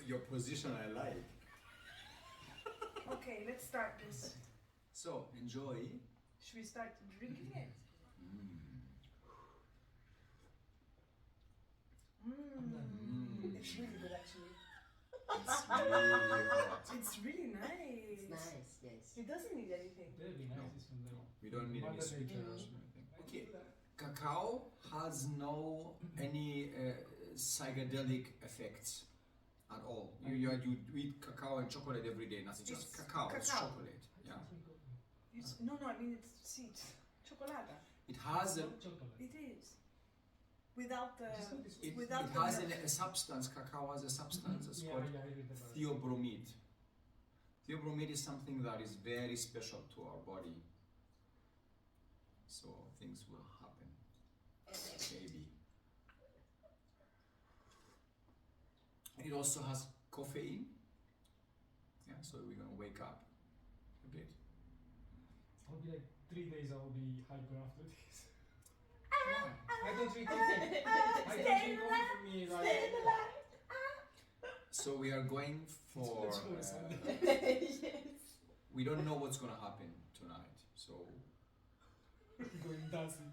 Your position I like. Okay, let's start this. So, enjoy. Should we start drinking it? It's really good actually. It's really hot. It's really nice. It's nice, yes. It doesn't need anything. Very nice. We don't need any sweeteners or anything. Okay, cacao has no any psychedelic effects at all. You eat cacao and chocolate every day. Nothing, just cacao. It's chocolate. Yeah. No, I mean it's seeds. Chocolate. It has a. It is. Without the. It has a substance. Cacao has a substance. It's called theobromide. Theobromide is something that is very special to our body. So things will happen. Maybe. It also has caffeine. Yeah, so we're gonna wake up a bit. I'll be like 3 days. I'll be hyper after this. I don't drink coffee. I don't drink coffee for me. Like, So we are going for. We don't know what's gonna happen tonight. So. going dancing.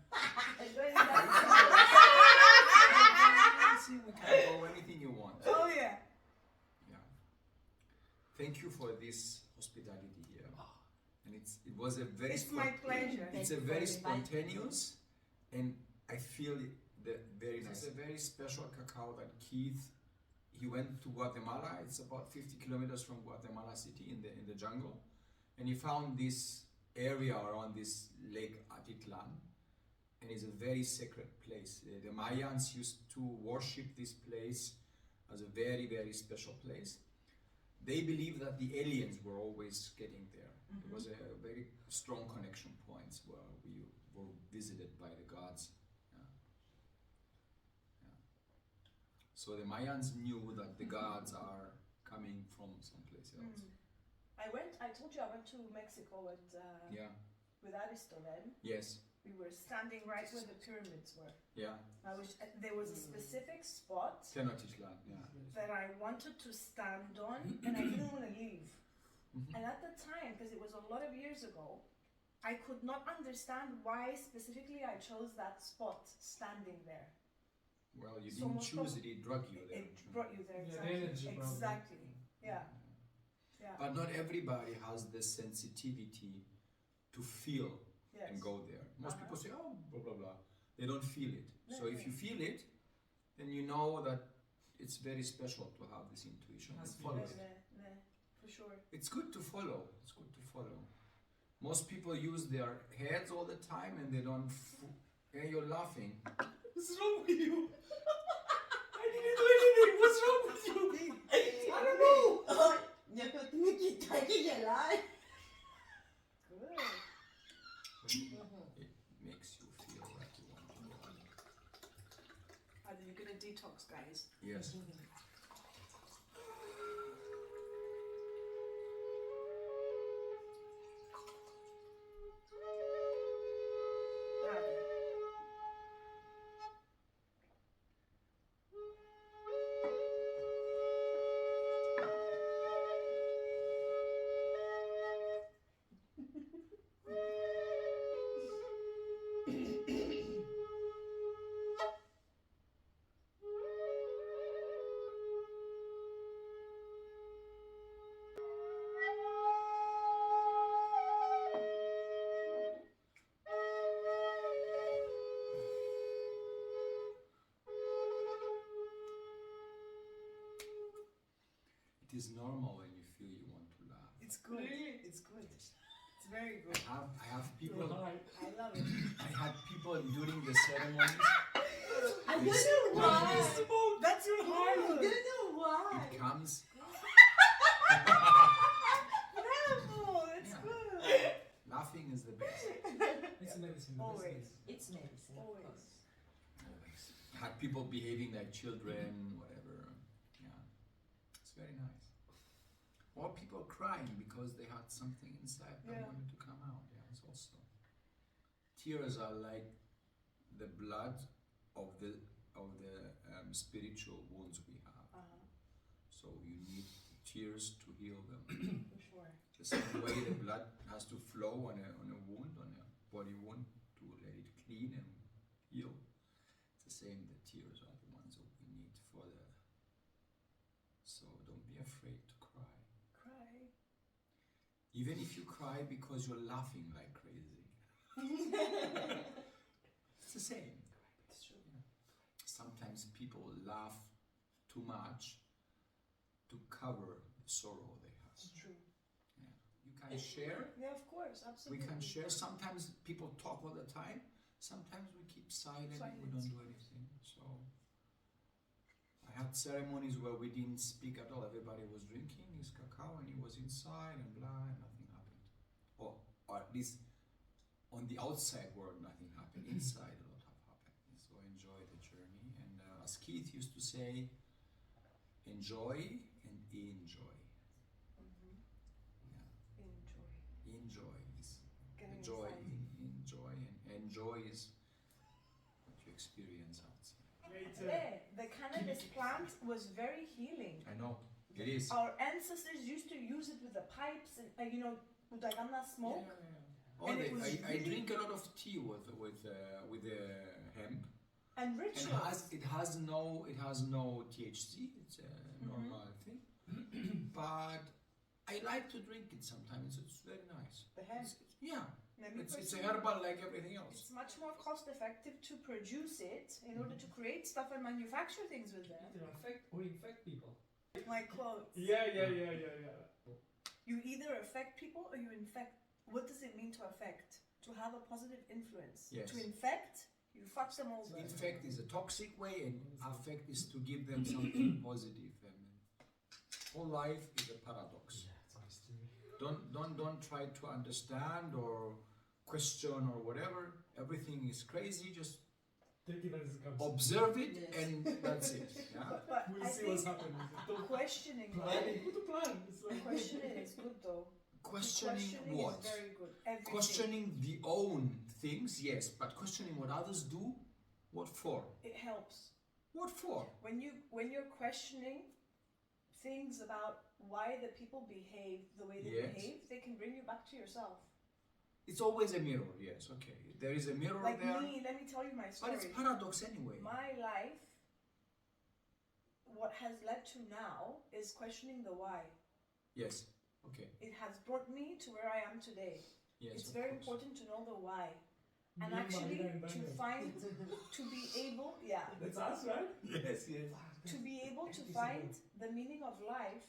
We can go anything you want. Oh yeah. Yeah. Thank you for this hospitality here. And it was a very. It's my pleasure. It's a very spontaneous, and I feel very nice. It's a very special cacao that Keith. He went to Guatemala. It's about 50 kilometers from Guatemala City in the jungle, and he found this area around this lake Atitlan, and it's a very sacred place. The Mayans used to worship this place as a very, very special place. They believe that the aliens were always getting there. It was a very strong connection points where we were visited by the gods. So the Mayans knew that the gods are coming from someplace else. I told you I went to Mexico with Aristotle. Yes. We were standing right where the pyramids were. Yeah. There was a specific spot Tenochtitlan, that I wanted to stand on and I didn't want to leave. And at the time, because it was a lot of years ago, I could not understand why specifically I chose that spot standing there. Well, you didn't choose it, it drug you there. It brought you there, Yeah, the energy exactly. Yeah. But not everybody has the sensitivity to feel and go there. Most people say, oh, blah, blah, blah. They don't feel it. So if you feel it, then you know that it's very special to have this intuition and follow it. For sure. It's good to follow. It's good to follow. Most people use their heads all the time and they don't. Yeah, you're laughing. What's wrong with you? I didn't do anything. What's wrong with you? I don't know. Nikki, taking a lie. Good. It makes you feel like you want to go on. Are you gonna detox, guys? Yes. It is normal when you feel you want to laugh. It's good. Really? It's good. It's very good. I have people. I love it. I had people during the ceremonies. I don't know why. That's your heart. I don't know why. It comes. Bravo. It's good. Laughing is the best. It's medicine. Always. It's medicine. Always. Always. I had people behaving like children, whatever. Yeah, it's very nice. Or people crying because they had something inside that wanted to come out. Yeah, it's also. Tears are like the blood of the spiritual wounds we have. So you need tears to heal them. For sure. The same way the blood has to flow on a wound, on a body wound, to let it clean and heal. It's the same, the tears are the ones that we need for the... So don't be afraid to cry. Cry. Even if you cry because you're laughing like crazy. It's the same. It's true. Sometimes people laugh too much to cover the sorrow they have. It's true. You can share. Yeah, of course, We absolutely. can share. Sometimes people talk all the time. Sometimes we keep silent and we don't do anything. So I had ceremonies where we didn't speak at all. Everybody was drinking his cacao and he was inside and blah, and nothing happened. Or at least on the outside world, nothing happened. Inside, a lot have happened. So enjoy the journey. And as Keith used to say, enjoy and enjoy. Mhm. Yeah. Enjoy. Enjoy is Getting enjoy, excited. enjoy, and enjoy is what you experience outside. Yeah, the cannabis plant was very healing. I know it is. Our ancestors used to use it with the pipes and udagana smoke. Oh, And it was I really- drink a lot of tea with the hemp, And and rituals. it has no THC. It's a normal thing, but I like to drink it sometimes. It's very nice. The hemp. Yeah, Maybe it's a personally, herbal like everything else. It's much more cost effective to produce it in order to create stuff and manufacture things with them. Either affect or infect people. Like clothes. Yeah. You either affect people or you infect. What does it mean to affect? To have a positive influence. Yes. To infect, you fuck them over. Infect is a toxic way, and affect is to give them something positive. And whole life is a paradox. Yeah, it's a mystery. Don't try to understand or question or whatever. Everything is crazy. Just Take it as it comes. observe it, Yes. and that's it. Yeah. But We'll I see what's think happening. Don't questioning, plan. Put a plan. It's like questioning is good though. Questioning what? is very good. Everything. Questioning the own things, yes, but questioning what others do, what for? It helps. What for? When you're questioning things about why the people behave the way they Yes. behave, they can bring you back to yourself. It's always a mirror, yes, okay. There is a mirror Like there, me, let me tell you my but story. it's paradox anyway. My life, what has led to now is questioning the why. Yes, okay, It has brought me to where I am today. yes. It's of very course. important to know the why. And me, actually, Marina, and to Daniel. find, to be able, yeah, That's us, right? Yes, yes. to be able to find the meaning of life,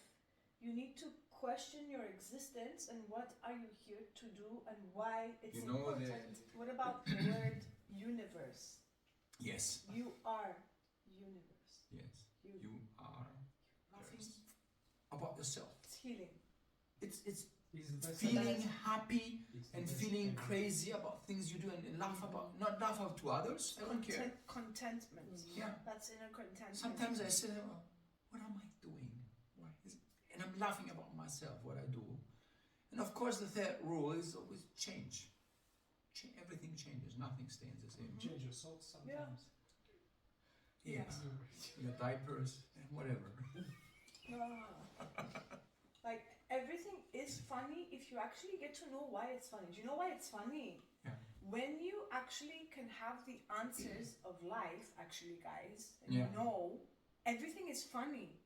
you need to question your existence and what are you here to do and why it's You know important. What about the word universe? Yes, You are universe. yes. You, You are nothing. first. About yourself. It's healing. It's He's the best. feeling happy He's the and best feeling ever. crazy about things you do and laugh about, not laugh out to others. I don't care. Contentment. Yeah. That's inner contentment. Sometimes I say, oh, what am I doing? Why is it? And I'm laughing about myself, what I do. And of course, the third rule is always change. Everything changes, nothing stays the same. Change your socks sometimes. Yeah. Your diapers, and whatever. No. Like everything is funny if you actually get to know why it's funny. Do you know why it's funny? Yeah. When you actually can have the answers of life, actually, guys, and Yeah. you know everything is funny.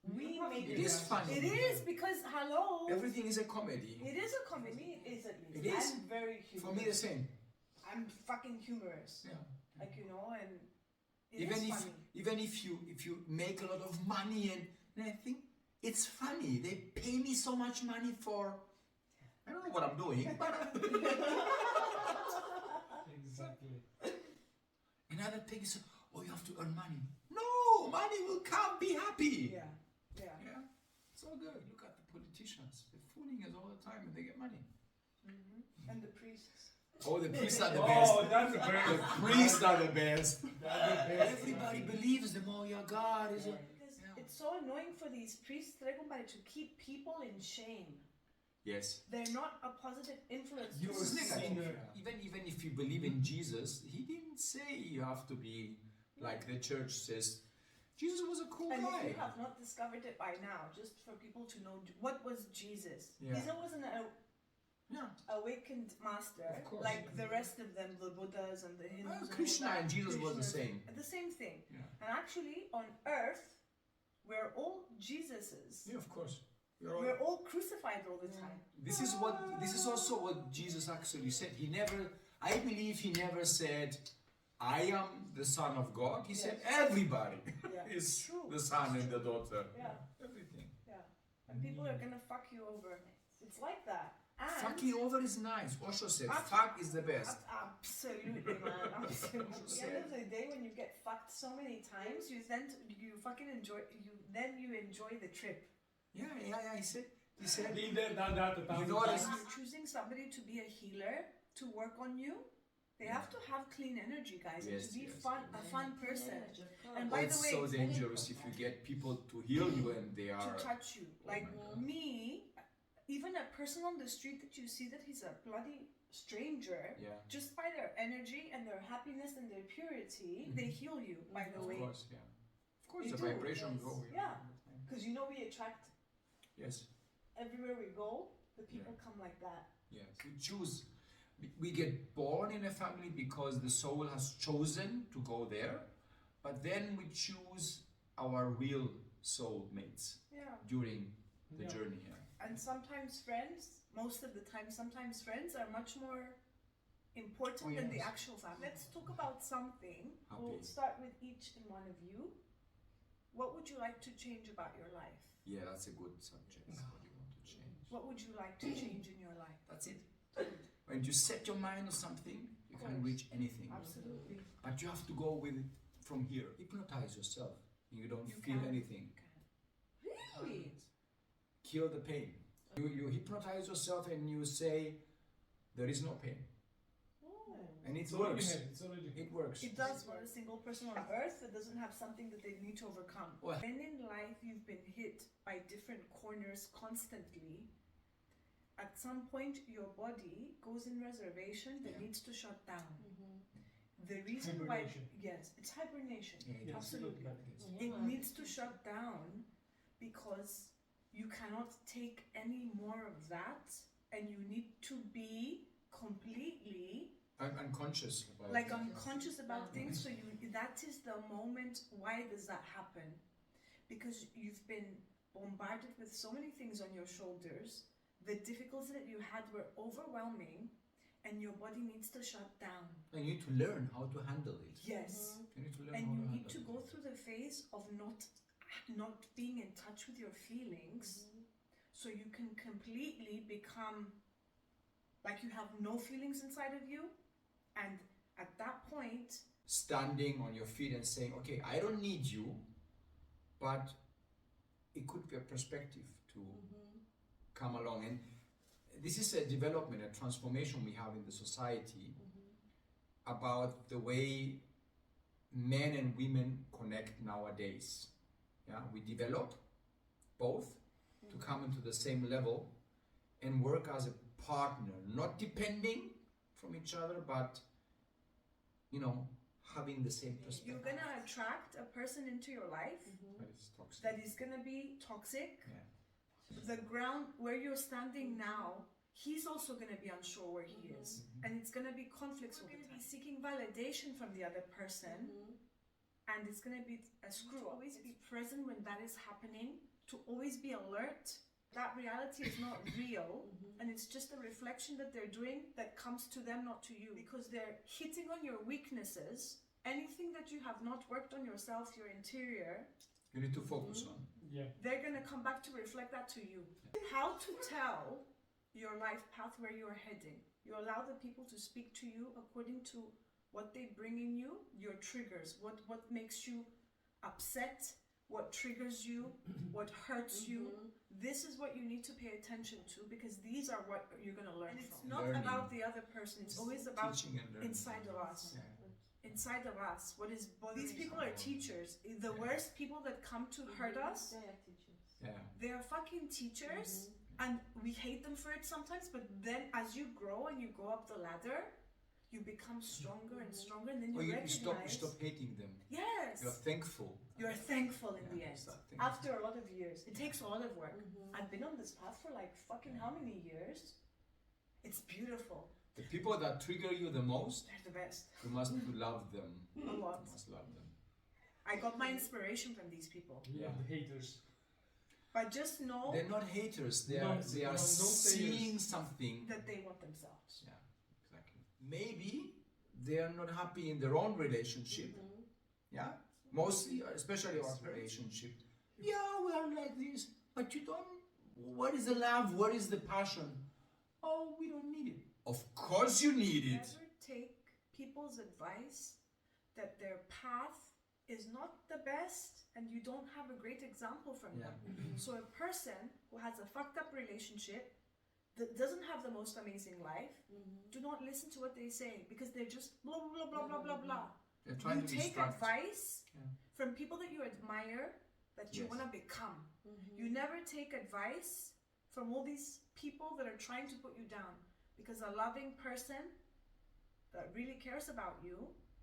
We make It is funny. It is because hello. Everything is a comedy. It is a comedy. It is at least. It is. I'm very humorous. For me, the same. I'm fucking humorous. Yeah. Like you know, and it Even is if funny. even if you make a lot of money and I think it's funny. They pay me so much money for I don't know what I'm doing, but Exactly. another thing is oh you have to earn money. No, money will come. Be happy. Yeah. Yeah. Yeah, it's all good. Look at the politicians. They're fooling us all the time and they get money. And the priests. Oh, the priests are the best. Oh, that's the The best. priests are the best. That's the best. Everybody believes them. Oh, your God is a... Because Yeah. it's so annoying for these priests to keep people in shame. Yes. They're not a positive influence. You to It's were society. negative. Even if you believe in Jesus, he didn't say you have to be like the church says. Jesus was a cool And if guy. you have not discovered it by now, just for people to know, what was Jesus? Yeah. Jesus wasn't a Yeah. awakened master Of course. like the rest of them, the Buddhas and the Hindus. Krishna and Jesus was the same. The same thing. Yeah. And actually, on earth, we're all Jesuses. Yeah, of course. We're all crucified all the time. This is also what Jesus actually said. I believe he never said, I am the son of God. He said everybody Yeah. is True. the son and the daughter. Yeah. Everything. Yeah. And people are gonna fuck you over. It's like that. And Fucking over is nice. Osho said, Ab- fuck is the best. Absolutely, man. Absolutely. At the end of the day, when you get fucked so many times, you fucking enjoy. You enjoy the trip. Yeah. He said, Been there, done that a thousand know what times. is- You're choosing somebody to be a healer to work on you. They have to have clean energy, guys, and Yes, to be yes. a fun person. And oh, by the it's way, so dangerous if you get people to heal you and they are. to touch you. Like my God. me, even a person on the street that you see that he's a bloody stranger, Yeah. just by their energy and their happiness and their purity, they heal you, by the Of way. course, yeah. Of course, They the do, vibration yes. go. Yeah. Because you know we attract, Yes. everywhere we go, the people come like that. Yes. We choose. We get born in a family because the soul has chosen to go there, but then we choose our real soul mates Yeah. during the Yeah. journey. Yeah. And sometimes friends, most of the time, sometimes friends are much more important than the yes. actual family. Let's talk about something. We'll Happy. start with each and one of you. What would you like to change about your life? Yeah, that's a good subject. What do you want to change? What would you like to change in your life? That's it. When you set your mind on something, you can reach anything. Absolutely. But you have to go with it from here. Hypnotize yourself. You don't You feel can. anything. Really? Kill the pain. You hypnotize yourself and you say, there is no pain. And it It's already works. here. It's already here. It works. It does. Not a single person on earth that doesn't have something that they need to overcome. Well- When in life you've been hit by different corners constantly, at some point your body goes in reservation that Yeah. needs to shut down. The reason Hibernation. why, yes, it's hibernation. Yeah, it is. Absolutely. Yes. It needs to shut down because you cannot take any more of that, and you need to be completely I'm unconscious about like it. unconscious about things. So that is the moment. Why does that happen? Because you've been bombarded with so many things on your shoulders. The difficulties that you had were overwhelming, and your body needs to shut down. And you need to learn how to handle it. Yes. You need to learn And how you to need handle to it. go through the phase of not being in touch with your feelings, so you can completely become like you have no feelings inside of you, and at that point, Standing on your feet and saying, okay, I don't need you, but it could be a perspective to come along. And this is a development, a transformation we have in the society about the way men and women connect nowadays. Yeah, we develop both to come into the same level and work as a partner, not depending from each other, but having the same perspective. you're gonna attract a person into your life But it's toxic. that is gonna be toxic. Yeah. The ground where you're standing now, he's also going to be unsure where he is, and it's going to be conflicts. We're going to be seeking validation from the other person, and it's going to be a screw. Always be present when that is happening, to always be alert. That reality is not real, and it's just a reflection that they're doing that comes to them, not to you, because they're hitting on your weaknesses. Anything that you have not worked on yourself, your interior, You need to focus on. Yeah. they're going to come back to reflect that to you. How to tell your life path where you're heading. You allow the people to speak to you according to what they bring in you, your triggers, what makes you upset, what triggers you, what hurts you. This is what you need to pay attention to, because these are what you're going to learn from. It's not Learning. about the other person, it's always about Teaching and learning. inside of us. Yeah. Inside of us, what is bothering. These people are teachers. The worst people that come to hurt us, They are teachers. Yeah. they are fucking teachers, and we hate them for it sometimes. But then, as you grow and you go up the ladder, you become stronger and stronger, and then Or you you recognize. stop hating them. Yes. You're thankful. You're thankful in the Yeah, end. start thankful. After a lot of years. It takes a lot of work. I've been on this path for like fucking how many years? It's beautiful. The people that trigger you the most, They're the best. you must love them. A lot. You must love them. I got my inspiration from these people. Yeah, the haters. But just know They're not haters. They No, are no, no seeing players. something. that they want themselves. Yeah, exactly. Maybe they are not happy in their own relationship. Yeah, mostly, especially our relationship. Yeah, we are like this, but you don't. What is the love? What is the passion? Oh, we don't need it. Of course, you need it. Never take people's advice that their path is not the best and you don't have a great example from Yeah. them. So a person who has a fucked up relationship that doesn't have the most amazing life, do not listen to what they say because they're just blah blah blah blah blah blah. They're trying You to take distract. advice Yeah. from people that you admire, that you Yes. want to become. You never take advice from all these people that are trying to put you down, because a loving person that really cares about you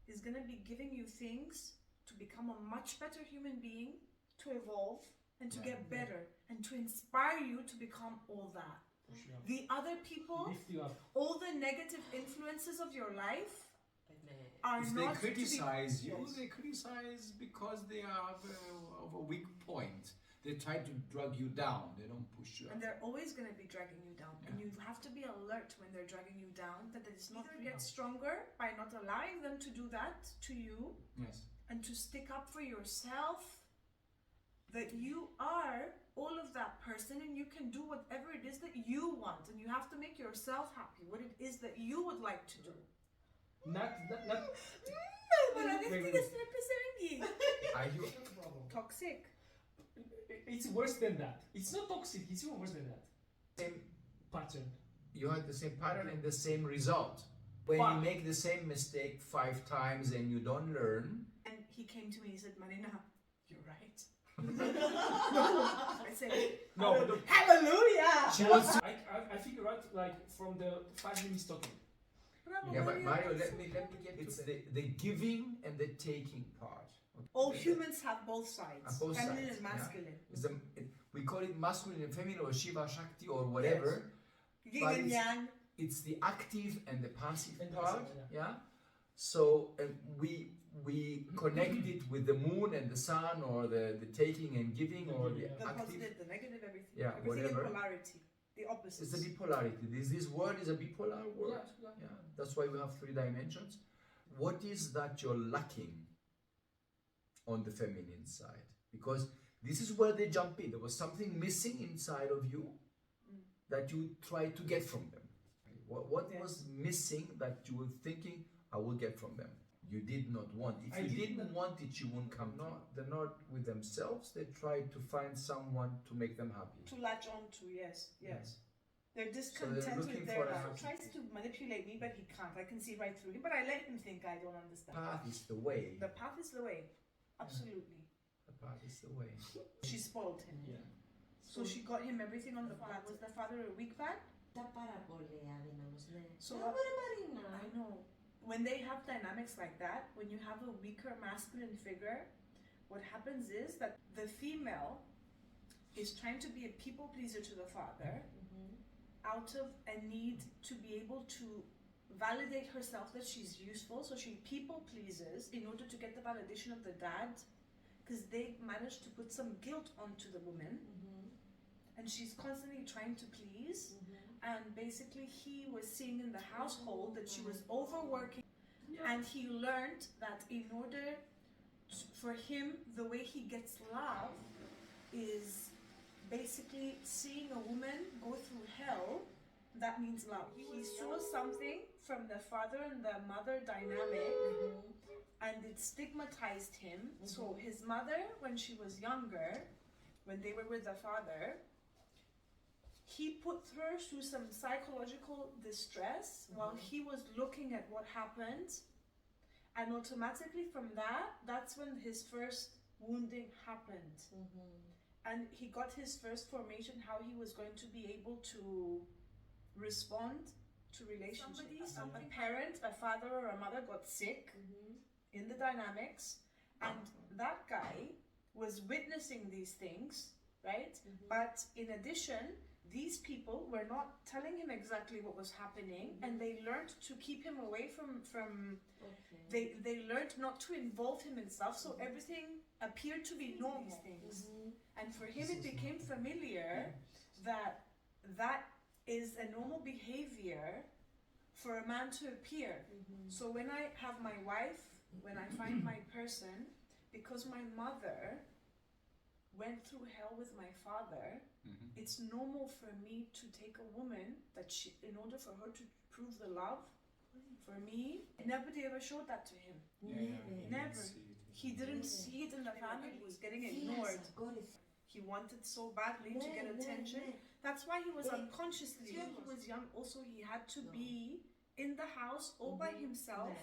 is going to be giving you things to become a much better human being, to evolve and to Yeah. get better and to inspire you to become all that. Push you up. The other people, Lift you up. all the negative influences of your life are If not they to be- criticize you, Yes. they criticize because they are of a weak point. They try to drag you down. They don't push you And up. they're always going to be dragging you down. And Yeah. you have to be alert when they're dragging you down, that it's not to get stronger by not allowing them to do that to you, Yes. and to stick up for yourself, that you are all of that person and you can do whatever it is that you want, and you have to make yourself happy, what it is that you would like to do. Not. Wait. Are you? Toxic. It's worse than that. It's not toxic. It's even worse than that. Same, Pattern. you have the same pattern and the same result. When But- you make the same mistake 5 times and you don't learn, And he came to me and he said, Marina, you're right. I said, No, but look, hallelujah! she wants to. I figure out like from the 5 minutes talking. Yeah, but Mario, let me get it's the giving and the taking part. All Okay. humans have both sides, Have both feminine sides, and yeah. masculine. It's we call it masculine and feminine or Shiva Shakti or whatever. Yin But and it's- yang. It's the active and the passive And part. passive, Yeah. So we connect it with the moon and the sun, or the taking and giving, or the Yeah. The active. positive, the negative, everything. Yeah, Everything whatever. in polarity. The opposites. It's the bipolarity. This word is a bipolar word. Yeah. Yeah, that's why we have 3 dimensions. What is that you're lacking on the feminine side? Because this is where they jump in. There was something missing inside of you that you tried to get from them. What Yeah. was missing that you were thinking, I will get from them? You did not want. If I you didn't- didn't want it, you wouldn't come. They're not with themselves. They try to find someone to make them happy. To latch on to, yes, yes. They're they're discontent looking with for their a life. happy Tries to manipulate me, but he can't. I can see right through him, but I let him think I don't understand. Path is the way. The path is the way. Absolutely. The path is the way. She spoiled him. Yeah. So she got him everything on the plan. Was the father a weak man? Τα πάρα πολύ αδύναμος, ναι. So Ωραία Μαρίνα. I know. When they have dynamics like that, when you have a weaker masculine figure, what happens is that the female is trying to be a people pleaser to the father out of a need to be able to validate herself that she's useful. So she people pleases in order to get the validation of the dad, because they managed to put some guilt onto the woman, and she's constantly trying to please. And basically he was seeing in the household that she was overworking, and he learned that in order for him, the way he gets love is basically seeing a woman go through hell. That means love. He saw something from the father and the mother dynamic, and it stigmatized him. So his mother, when she was younger, when they were with the father, he put her through some psychological distress while he was looking at what happened, and automatically from that's when his first wounding happened. And he got his first formation how he was going to be able to respond to relationships. A parent, a father or a mother got sick in the dynamics, and that guy was witnessing these things, right? But in addition, these people were not telling him exactly what was happening, and they learned to keep him away from they learned not to involve him in stuff, so everything appeared to be normal things. And for him it became familiar that that is a normal behavior for a man to appear. So when I have my wife, when I find my person, because my mother went through hell with my father, it's normal for me to take a woman that she, in order for her to prove the love for me, nobody ever showed that to him. Never. He didn't see it in the family. He was getting ignored. He wanted so badly to get attention. That's why he was unconsciously, when he was young, also he had to be in the house all by himself,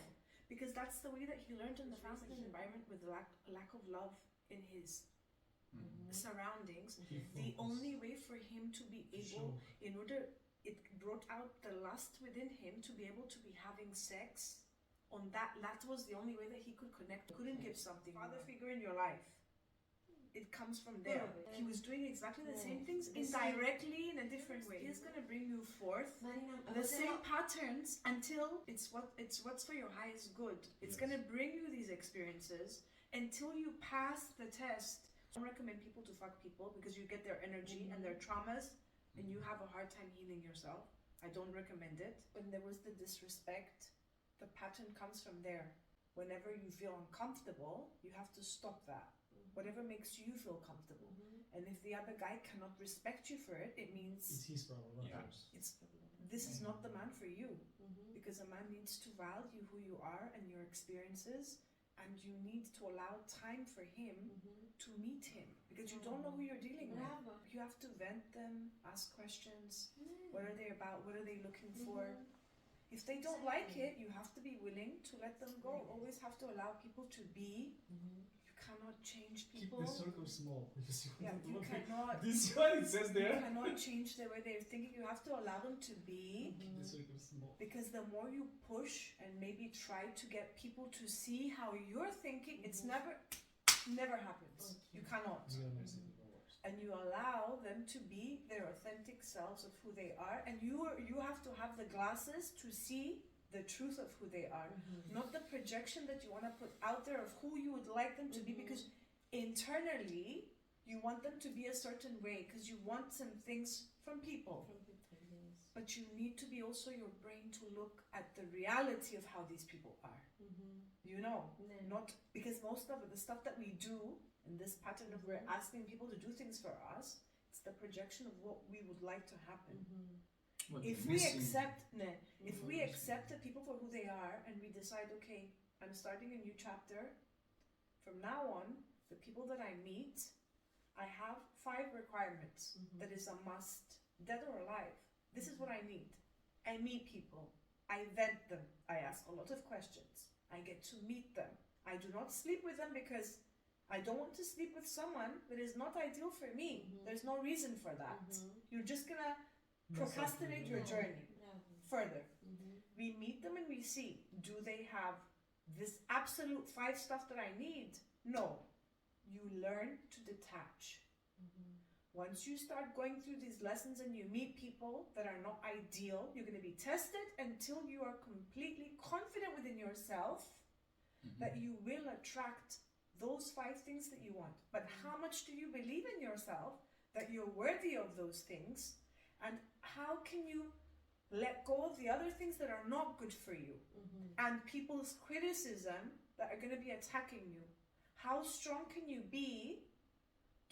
because that's the way that he learned in the family environment, with lack of love in his surroundings. The only way for him to be able, in order, it brought out the lust within him to be able to be having sex on that was the only way that he could connect. Couldn't give something. Father figure in your life, it comes from there. He was doing exactly the same things indirectly in a different way. He's gonna bring you forth the same patterns until it's what's for your highest good. It's gonna bring you these experiences until you pass the test. I don't recommend people to fuck people because you get their energy and their traumas, and you have a hard time healing yourself. I don't recommend it. When there was the disrespect, the pattern comes from there. Whenever you feel uncomfortable, you have to stop that. Whatever makes you feel comfortable. And if the other guy cannot respect you for it, it means it's his problem, not yours. This is not the man for you. Because a man needs to value who you are and your experiences, and you need to allow time for him to meet him, because you don't know who you're dealing with. You have to vent them, ask questions. What are they about? What are they looking for? If they don't like it, you have to be willing to let them go. Always have to allow people to be. You cannot change people. Keep the circle small. You cannot. This one it says there. You cannot change the way they're thinking. You have to allow them to be. Keep the circle small. Because the more you push and maybe try to get people to see how you're thinking, it's never happens. You cannot. And you allow them to be their authentic selves of who they are, and you have to have the glasses to see the truth of who they are, not the projection that you want to put out there of who you would like them to be, because internally you want them to be a certain way because you want some things from people. But you need to be also your brain to look at the reality of how these people are. You know, not because most of the stuff that we do in this pattern of we're asking people to do things for us, it's the projection of what we would like to happen. If we accept the people for who they are, and we decide, okay, I'm starting a new chapter. From now on, the people that I meet, I have 5 requirements that is a must, dead or alive. This is what I need. I meet people. I vet them. I ask a lot of questions. I get to meet them. I do not sleep with them because I don't want to sleep with someone that is not ideal for me. There's no reason for that. You're just gonna procrastinate your journey further. We meet them and we see, do they have this absolute 5 stuff that I need? No. You learn to detach. Once you start going through these lessons and you meet people that are not ideal, you're going to be tested until you are completely confident within yourself that you will attract those 5 things that you want. But how much do you believe in yourself that you're worthy of those things? And how can you let go of the other things that are not good for you? And people's criticism that are going to be attacking you? How strong can you be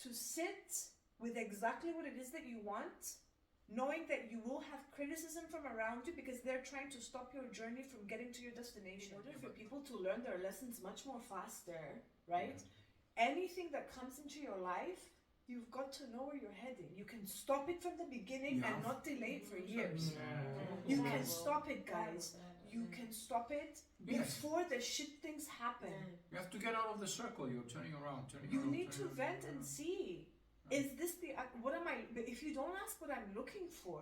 to sit with exactly what it is that you want, knowing that you will have criticism from around you because they're trying to stop your journey from getting to your destination? In order for people to learn their lessons much more faster, right? Anything that comes into your life, you've got to know where you're heading. You can stop it from the beginning and not delay it for years. You can stop it, guys. You can stop it before the shit things happen. You have to get out of the circle. You're turning around. You need to vent and see. Is this the, what am I, if you don't ask what I'm looking for,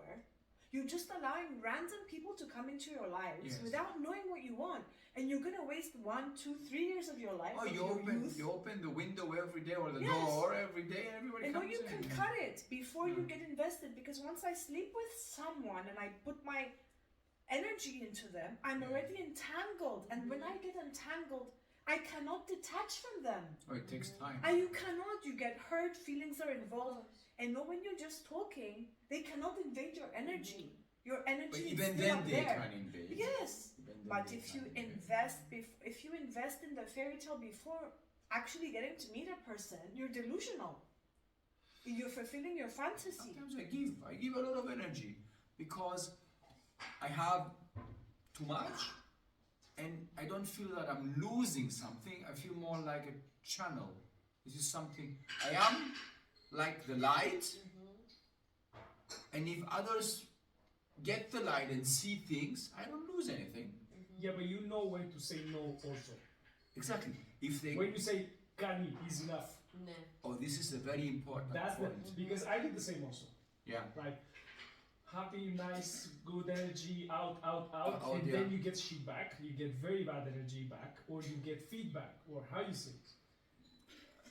You're just allowing random people to come into your lives Yes. without knowing what you want, and you're gonna waste 1, 2, 3 years of your life. Oh, of you your open youth. you open the window every day or the Yes. door every day, and everybody And no, comes you in. can cut it before you Yeah. get invested, because once I sleep with someone and I put my energy into them, I'm Yeah. already entangled. And when I get entangled, I cannot detach from them. Oh, it takes time. And you cannot, you get hurt, feelings are involved. And no, when you're just talking, they cannot invade your energy. Your But energy is even still then up they there. can invade. Yes. Even then But they if can you invade. if you invest in the fairy tale before actually getting to meet a person, you're delusional. You're fulfilling your fantasy. Sometimes I give a lot of energy because I have too much, and I don't feel that I'm losing something. I feel more like a channel. This is something I am like the light, and if others get the light and see things, I don't lose anything. Yeah, but you know when to say no also. Exactly. If they When you say Kani is enough, No. oh, this is a very important that's the point. because I did the same also. Yeah. Like happy, nice, good energy, out, Out, and yeah. then you get shit back. You get very bad energy back, or you get feedback, or how you say it,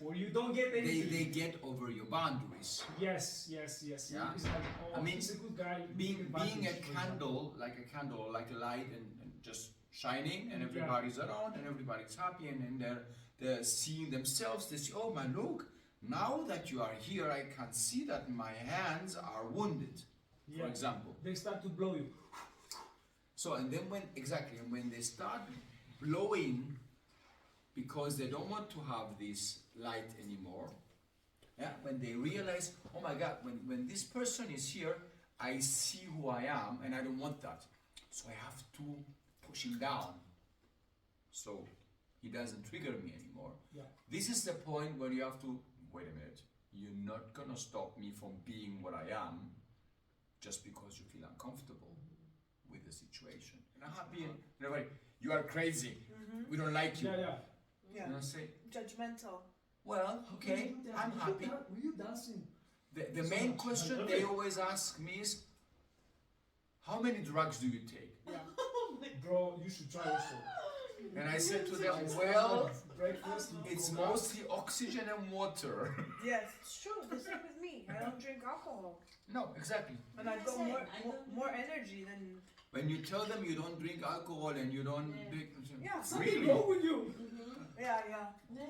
or you don't get anything. They get over your boundaries. Yes. Yeah. It's like, oh, I mean, he's a good guy. Being advantage, a for candle, like a light, and just shining, and everybody's around, and everybody's happy, and then they're seeing themselves. They say, "Oh my, look! Now that you are here, I can see that my hands are wounded." Yeah. For example. They start to blow you. So, and then when they start blowing, because they don't want to have this light anymore. Yeah, when they realize, oh my God, when this person is here, I see who I am, and I don't want that. So I have to push him down, so he doesn't trigger me anymore. Yeah. This is the point where you have to, wait a minute, you're not gonna stop me from being what I am just because you feel uncomfortable with the situation. And I'm happy, and everybody, you are crazy, we don't like you. Yeah. And I say, Judgmental. well, okay, I'm happy. Were you dancing? The So main much. question I love they it. always ask me is, how many drugs do you take? Yeah. Bro, you should try also. And I said to them, It's well, like breakfast. you it's go out. mostly oxygen and water. Yes, it's true. The same with me. I don't drink alcohol, No, exactly. and I've got more energy than. When you tell them you don't drink alcohol and you don't drink, Yeah. Something really? wrong with you. Yeah, yeah. No.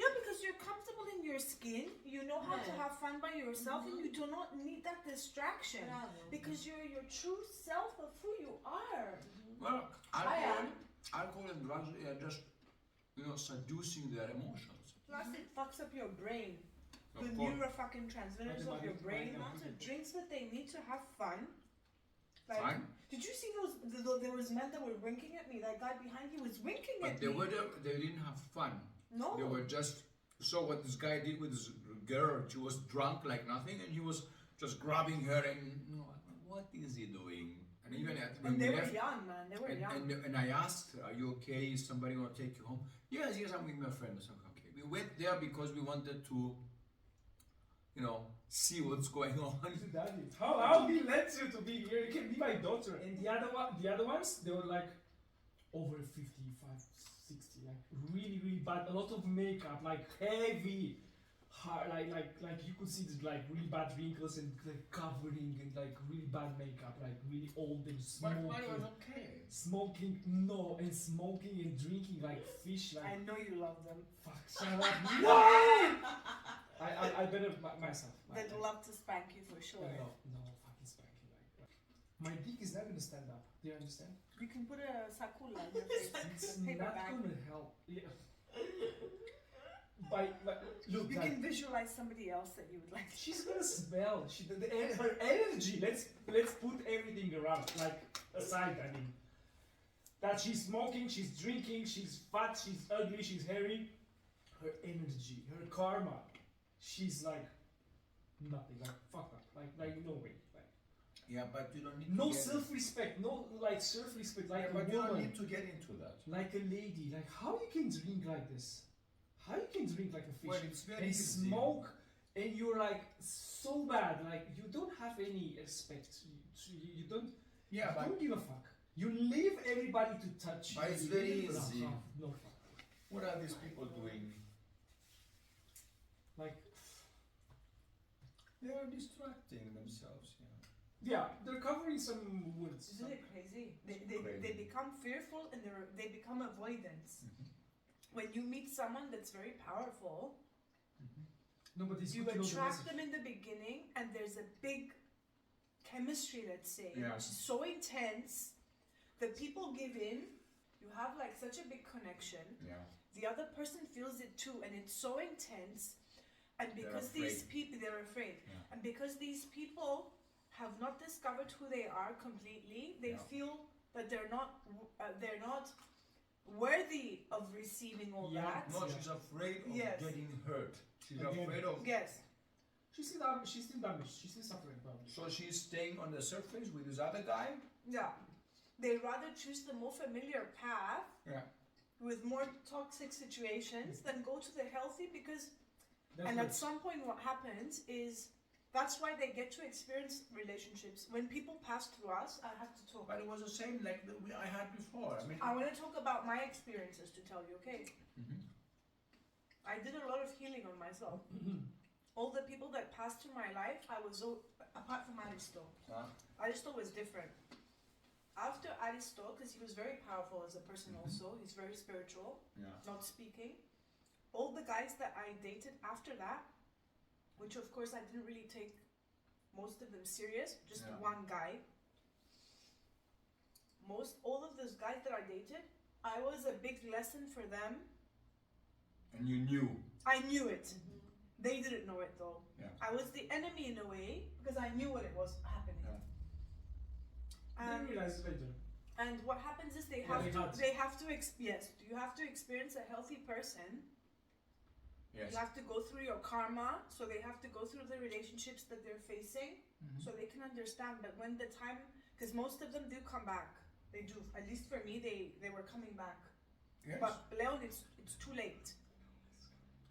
Yeah, because you're comfortable in your skin. You know how to Yeah. have fun by yourself, and you do not need that distraction Bravo. because you're your true self of who you are. Well, I am. alcohol and drugs are just, seducing their emotions. Plus, it fucks up your brain. Of The course. neurofucking transmitters of your brain. The amount of drinks that they need to have fun. Like, Fine. did you see there was men that were winking at me. That guy behind you was winking But at they me. they didn't have fun. No. They were just, so what this guy did with this girl, she was drunk like nothing, and he was just grabbing her and, what is he doing? And even when And they we were left, young, man. They were young. and I asked her, are you okay? Is somebody going to take you home? Yes, I'm with my friend. I said, okay. We went there because we wanted to, see what's going on. Daddy, how he lets you to be here? You can be my daughter. And the other ones, they were like over 55, 60, like really, really bad. A lot of makeup, like heavy, hard, like you could see this like really bad wrinkles and like covering and like really bad makeup, like really old and smoking. okay. Smoking, no, and smoking and drinking like fish, I like know you love them. fuck, shut up, no! I better myself. They'd love to spank you for sure. No, fucking spanking like. My dick is not gonna stand up. Do you understand? You can put a sakula in your face. It's Paper not bag. gonna help. Yeah. But look, You like, can visualize somebody else that you would like. she's gonna smell. Her energy. Let's put everything around, like aside. I mean, that she's smoking, she's drinking, she's fat, she's ugly, she's hairy. Her energy, her karma, she's like nothing. Like fuck up. Like no way. Like Yeah, but you don't need no to get self-respect. No like self-respect. Like but a you don't woman. need to get into that. Like a lady, like how you can drink like this? How you can drink like a fish Well, it's very and easy. smoke and you're like so bad, like you don't have any respect. You don't. Yeah, You but don't give a fuck. You leave everybody to touch you. But it's You very don't easy. have no fuck. what are these people doing? Like, They are distracting themselves. yeah, they're covering some words. Isn't it crazy? Crazy. They become fearful and they become avoidance. When you meet someone that's very powerful, No, but it's you good to know the attract message. them in the beginning and there's a big chemistry, let's say, Yeah. which is so intense that people give in. You have like such a big connection. Yeah. The other person feels it too, and it's so intense. And They're because these afraid. people, they're afraid. Yeah. And because these people have not discovered who they are completely, they Yeah. feel that they're not worthy of receiving all Yeah. that. No, she's afraid of Yes. getting hurt. She's Again. afraid of. Yes. She's still damaged. She's still suffering probably. So she's staying on the surface with this other guy. Yeah. They rather choose the more familiar path Yeah. with more toxic situations than go to the healthy because That's and good. at some point what happens is that's why they get to experience relationships. When people pass through us, I have to talk. But it was the same like I had before. I mean. I want to talk about my experiences to tell you, okay? Mhm. I did a lot of healing on myself. All the people that passed through my life, I was apart from Aristo. Aristo was different. After Aristo, because he was very powerful as a person also, he's very spiritual, Yeah. not speaking. All the guys that I dated after that, which of course I didn't really take most of them serious, just Yeah. one guy. All of those guys that I dated, I was a big lesson for them. And you knew. I knew it. They didn't know it though. Yeah. I was the enemy in a way because I knew what it was happening. Yeah. They realize it later. And what happens is Yeah, they had. You have to experience a healthy person. Yes. You have to go through your karma, so they have to go through the relationships that they're facing, so they can understand. But when the time, because most of them do come back, they do. At least for me, they were coming back. Yes. But Leon, it's too late.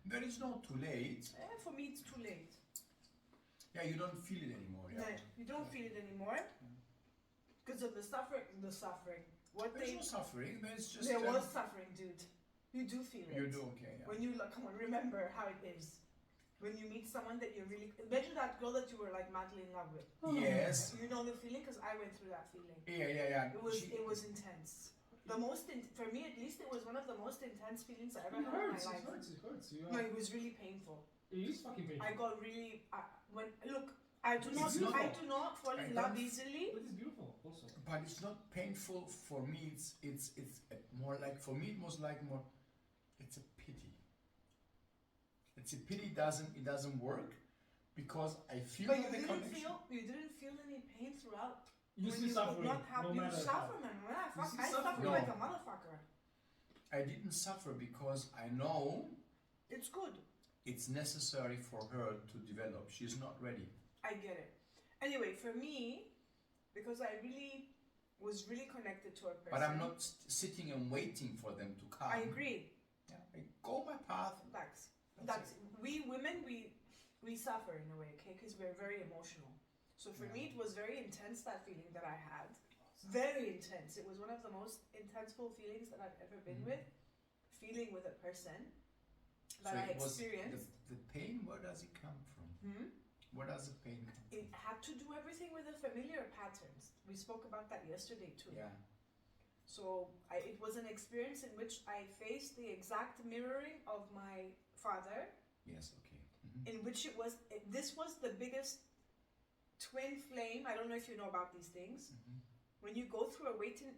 There is no too late. For me, it's too late. Yeah, you don't feel it anymore. Yeah. No, you don't feel it anymore because of the suffering. What There's they no suffering. There's just. there was suffering, dude. You do feel it. You do okay. Yeah. When you like, come on, remember how it is. When you meet someone that you really imagine that girl that you were like madly in love with. Yes. You know the feeling because I went through that feeling. Yeah. It was intense. The most for me at least, it was one of the most intense feelings I ever It had in my hurts. life. It hurts. No, it was really painful. It is fucking painful. I got really I do It's not fall I in love don't- easily. But it's beautiful also. But it's not painful for me. It's more like for me. It was like more. It's a pity. It's a pity. It doesn't work because I feel But you the didn't connection. feel any pain throughout. You when still you suffering. could not have No you matter suffer, how. man. When I You still suffer suffer. like No. a motherfucker. I didn't suffer because I know It's good. it's necessary for her to develop. She's not ready. I get it. Anyway, for me, because I was really connected to a person. But I'm not sitting and waiting for them to come. I agree. Yeah, I go my path. That's we women we suffer in a way, okay? Because we're very emotional. So for me, it was very intense that feeling that I had. Very intense. It was one of the most intenseful feelings that I've ever been with. Feeling with a person that I it was experienced. the pain. Where does it come from? Where does the pain come from? It had to do everything with the familiar patterns. We spoke about that yesterday too. Yeah. So it was an experience in which I faced the exact mirroring of my father, Yes. Okay. in which this was the biggest twin flame. I don't know if you know about these things. When you go through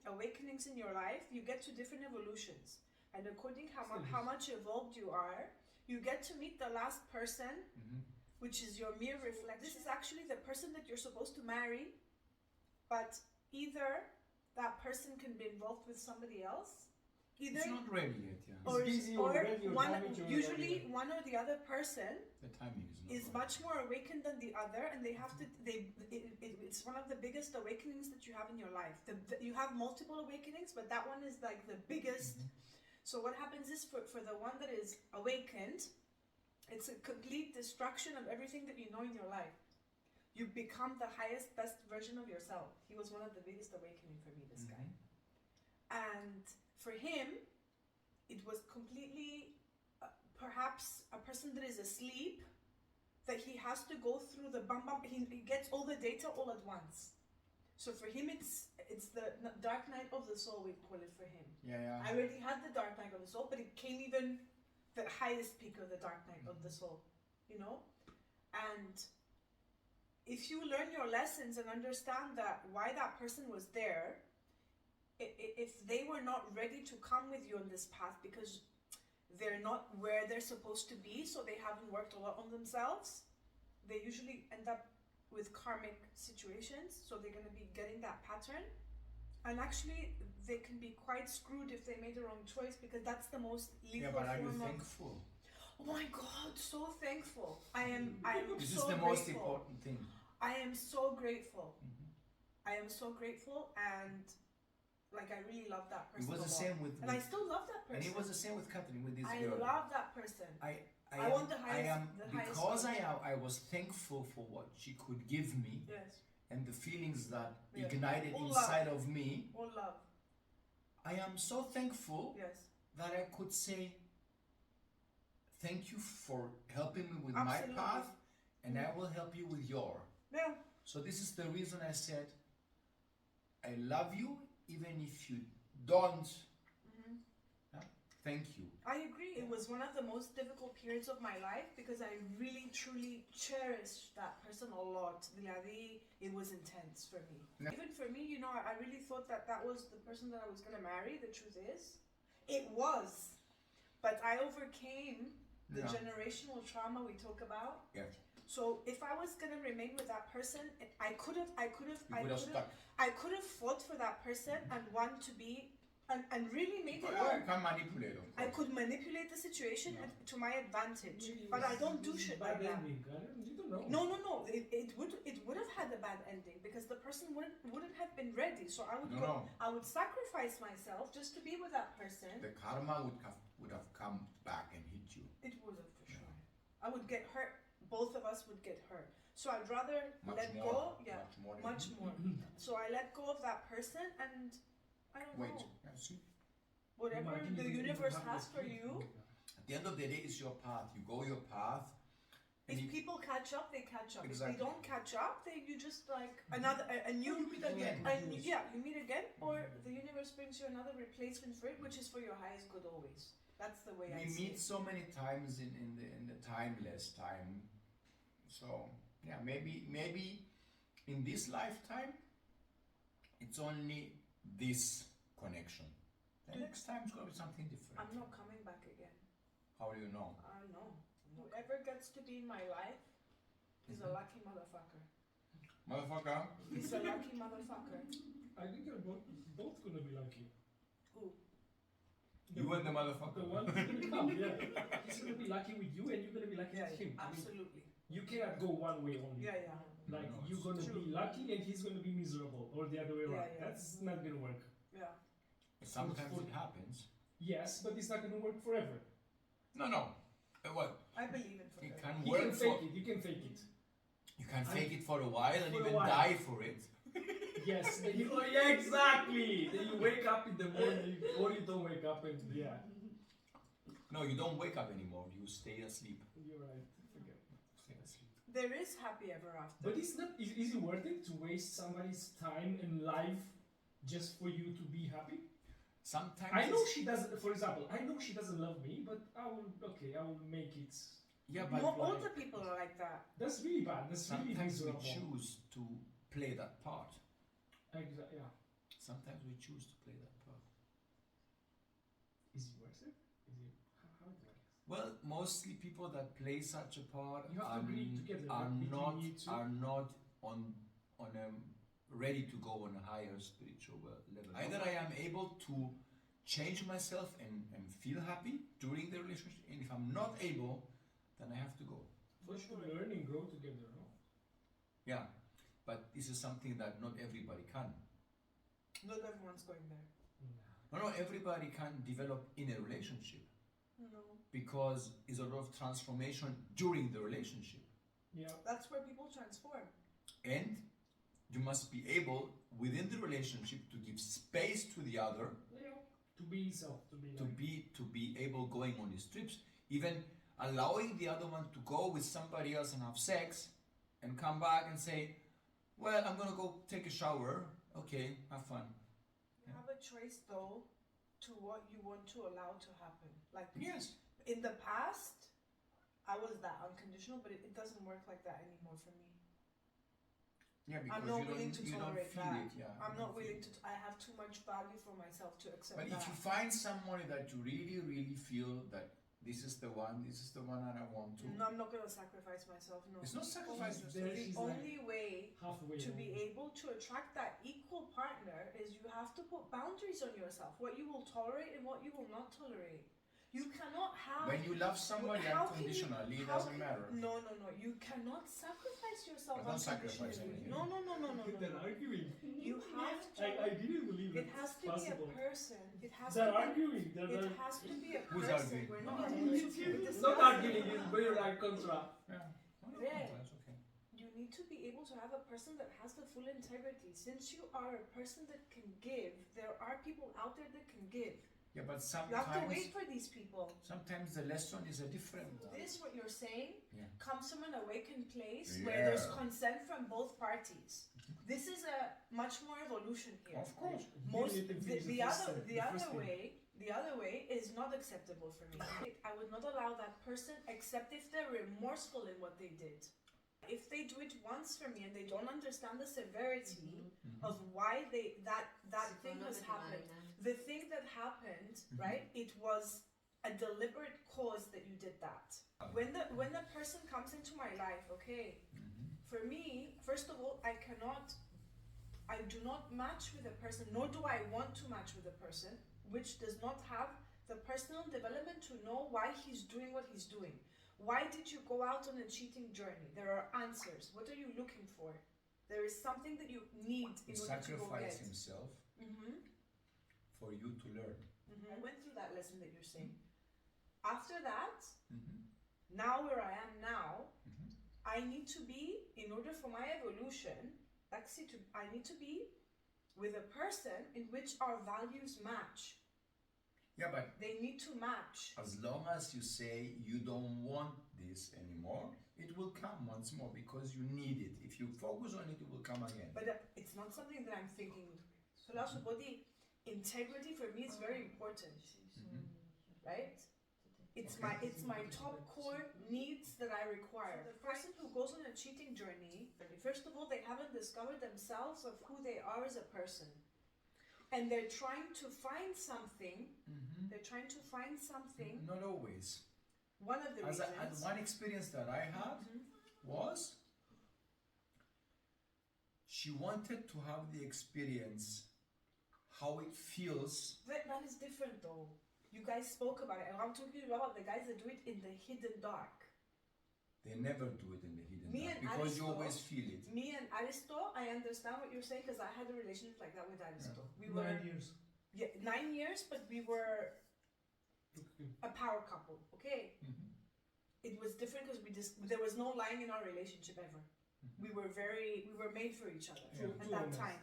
awakenings in your life, you get to different evolutions. And according how much evolved you are, you get to meet the last person, which is your mere reflection. This is actually the person that you're supposed to marry, but either that person can be involved with somebody else, It's not ready yet. Yeah. or, It's busy or already, or one, damaged already. usually one or the other person The timing is not. is right. much more awakened than the other, and they have to. It's one of the biggest awakenings that you have in your life. You have multiple awakenings, but that one is like the biggest. So what happens is for the one that is awakened, it's a complete destruction of everything that you know in your life. You become the highest, best version of yourself. He was one of the biggest awakening for me, this guy. And for him, it was completely, perhaps a person that is asleep, that he has to go through the he gets all the data all at once. So for him, it's the dark night of the soul, we call it for him. Yeah. I already had the dark night of the soul, but it came even the highest peak of the dark night of the soul, you know? And if you learn your lessons and understand that why that person was there, if they were not ready to come with you on this path because they're not where they're supposed to be, so they haven't worked a lot on themselves, they usually end up with karmic situations, so they're going to be getting that pattern. And actually, they can be quite screwed if they made the wrong choice, because that's the most lethal Yeah, but are you form of... thankful? Oh my God, so thankful. I am This so is the most grateful. important thing. I am so grateful. I am so grateful, and like I really love that person. It was a the lot. same with and I still love that person. and it was the same with Catherine, with this I girl. love that person. I want the highest- am the highest because one. I was thankful for what she could give me Yes, and the feelings that Yeah. ignited All inside of me. all love. I am so thankful Yes, that I could say thank you for helping me with Absolutely. my path, and I will help you with your. yeah. So this is the reason I said I love you even if you don't. Thank you. I agree. It was one of the most difficult periods of my life because I really, truly cherished that person a lot. It was intense for me. Yeah. Even for me, you know, I really thought that that was the person that I was going to marry. The truth is, it was. But I overcame the Yeah. generational trauma we talk about. Yeah. So if I was going to remain with that person, I could have You would have stuck. fought for that person and want to be and really made it I work. can manipulate them. I could manipulate the situation to my advantage, but I don't do shit like that. You don't know. No. It would have had a bad ending because the person wouldn't have been ready. So I would No. I would sacrifice myself just to be with that person. The karma would have come back and hit you. It would have for sure. I would get hurt. Both of us would get hurt. So I'd rather let go. Yeah, much more. So I let go of that person, and I don't Wait, know. yeah, see? Whatever Imagine the you universe have has this for kid. you. At the end of the day, it's your path. You go your path. And If it- people catch up, they catch up. If Exactly. they don't catch up, then you just like another a new You meet again. you meet again, or the universe brings you another replacement for it, which is for your highest good always. That's the way I we see meet it. so many times in the timeless time. So yeah, maybe in this lifetime it's only this connection. The next time it's gonna be something different. I'm not coming back again. How do you know? I know. Whoever gets to be in my life is a lucky motherfucker. Motherfucker. He's a lucky motherfucker. I think you're both gonna be lucky. Who? You and the motherfucker. The one who's gonna come, yeah. He's gonna be lucky with you, and you're gonna be lucky Yeah, with him. I mean, absolutely. you cannot go one way only. Yeah. Like No, you're it's gonna true. be lucky, and he's gonna be miserable, or the other way Yeah, around. yeah. That's not gonna work. Yeah. Sometimes it happens. Yes, but it's not gonna work forever. No. What? I believe in It forever. can You work can for. fake it. You can fake it. You can fake it for a while and For a even while. die for it. Yes. Then you, oh, yeah, exactly. Then you wake up in the morning, or you don't wake up, and yeah, No, you don't wake up anymore. You stay asleep. you're right. Forget. Stay asleep. There is happy ever after. But it's not. Is it worth it to waste somebody's time and life just for you to be happy? Sometimes I know it's- she doesn't. For example, I know she doesn't love me, but I will make it. Yeah, but Not all the people are like that. That's really bad. That's really sometimes we miserable. choose to play that part. Yeah. Sometimes we choose to play that part. Is it worth it? Is it how it works? Well, mostly people that play such a part You have to agree together, are like, between not you two. on ready to go on a higher spiritual level. Either I am able to change myself and feel happy during the relationship, and if I'm not able, then I have to go. For But sure. to learn and grow together, no? Yeah, but this is something that not everybody can. Not everyone's going there. No, everybody can develop in a relationship. No. because it's a lot of transformation during the relationship. Yeah. That's where people transform. And you must be able, within the relationship, to give space to the other, Yeah. To be self, to be able going on these trips, even allowing the other one to go with somebody else and have sex, and come back and say, well, I'm gonna go take a shower. Okay, have fun. You have a choice though to what you want to allow to happen. Like Yes. in the past, I was that unconditional, but it doesn't work like that anymore for me. Yeah, because I'm not you willing don't, to you don't tolerate feel that. it. Yeah, I'm you not don't feel willing it. to. I have too much value for myself to accept But that. if you find somebody that you really, really feel that this is the one and I want to. No, I'm not gonna sacrifice myself. No. It's not sacrifice The yourself. She's only way halfway to be home. able to attract that equal partner is you have to put boundaries on yourself. What you will tolerate and what you will not tolerate. You cannot have. When you love somebody How can you- unconditionally, it how doesn't can- matter. No. You cannot sacrifice yourself I don't sacrifice unconditionally. anything. No. They're arguing. You have to. I didn't believe It it's has to possible. be a person. It has They're to be. arguing. They're It has to be a Who's person. arguing? We're not It's arguing. not arguing, it's very like contra. Yeah. Well, no, Yeah. that's okay. You need to be able to have a person that has the full integrity. Since you are a person that can give, there are people out there that can give. Yeah, but You have to wait sometimes, for these people. sometimes the lesson is a different one. This, what you're saying, Yeah. comes from an awakened place where there's Yeah. consent from both parties. This is a much more evolution here. Of course. Most You need to finish the first other step, the first other thing. the other way is not acceptable for me. I would not allow that person except if they're remorseful in what they did. If they do it once for me and they don't understand the severity of why that thing has happened. The thing that happened, right? It was a deliberate cause that you did that. When the person comes into my life, okay, for me, first of all, I do not match with a person, nor do I want to match with a person which does not have the personal development to know why he's doing what he's doing. Why did you go out on a cheating journey? There are answers. What are you looking for? There is something that you need in order to go Sacrifice get. himself for you to learn. I went through that lesson that you're saying. After that, now where I am now, I need to be, in order for my evolution, I need to be with a person in which our values match. Yeah, but They need to match. as long as you say you don't want this anymore, it will come once more because you need it. If you focus on it, it will come again. But it's not something that I'm thinking. So now, body integrity for me is very important, right? It's my top core needs that I require. The person who goes on a cheating journey, first of all, they haven't discovered themselves of who they are as a person. And they're trying to find something. They're trying to find something. Not always. One of the reasons. And one experience that I had was she wanted to have the experience how it feels. That is different though. You guys spoke about it, and I'm talking about the guys that do it in the hidden dark. They never do it in the hidden Me dark and because you Aristo- always feel it. Me and Aristo, I understand what you're saying because I had a relationship like that with Aristo. We were 9 years. 9 years, but we were a power couple. Okay, it was different because there was no lying in our relationship ever. We were made for each other Yeah. at Too that honest. time.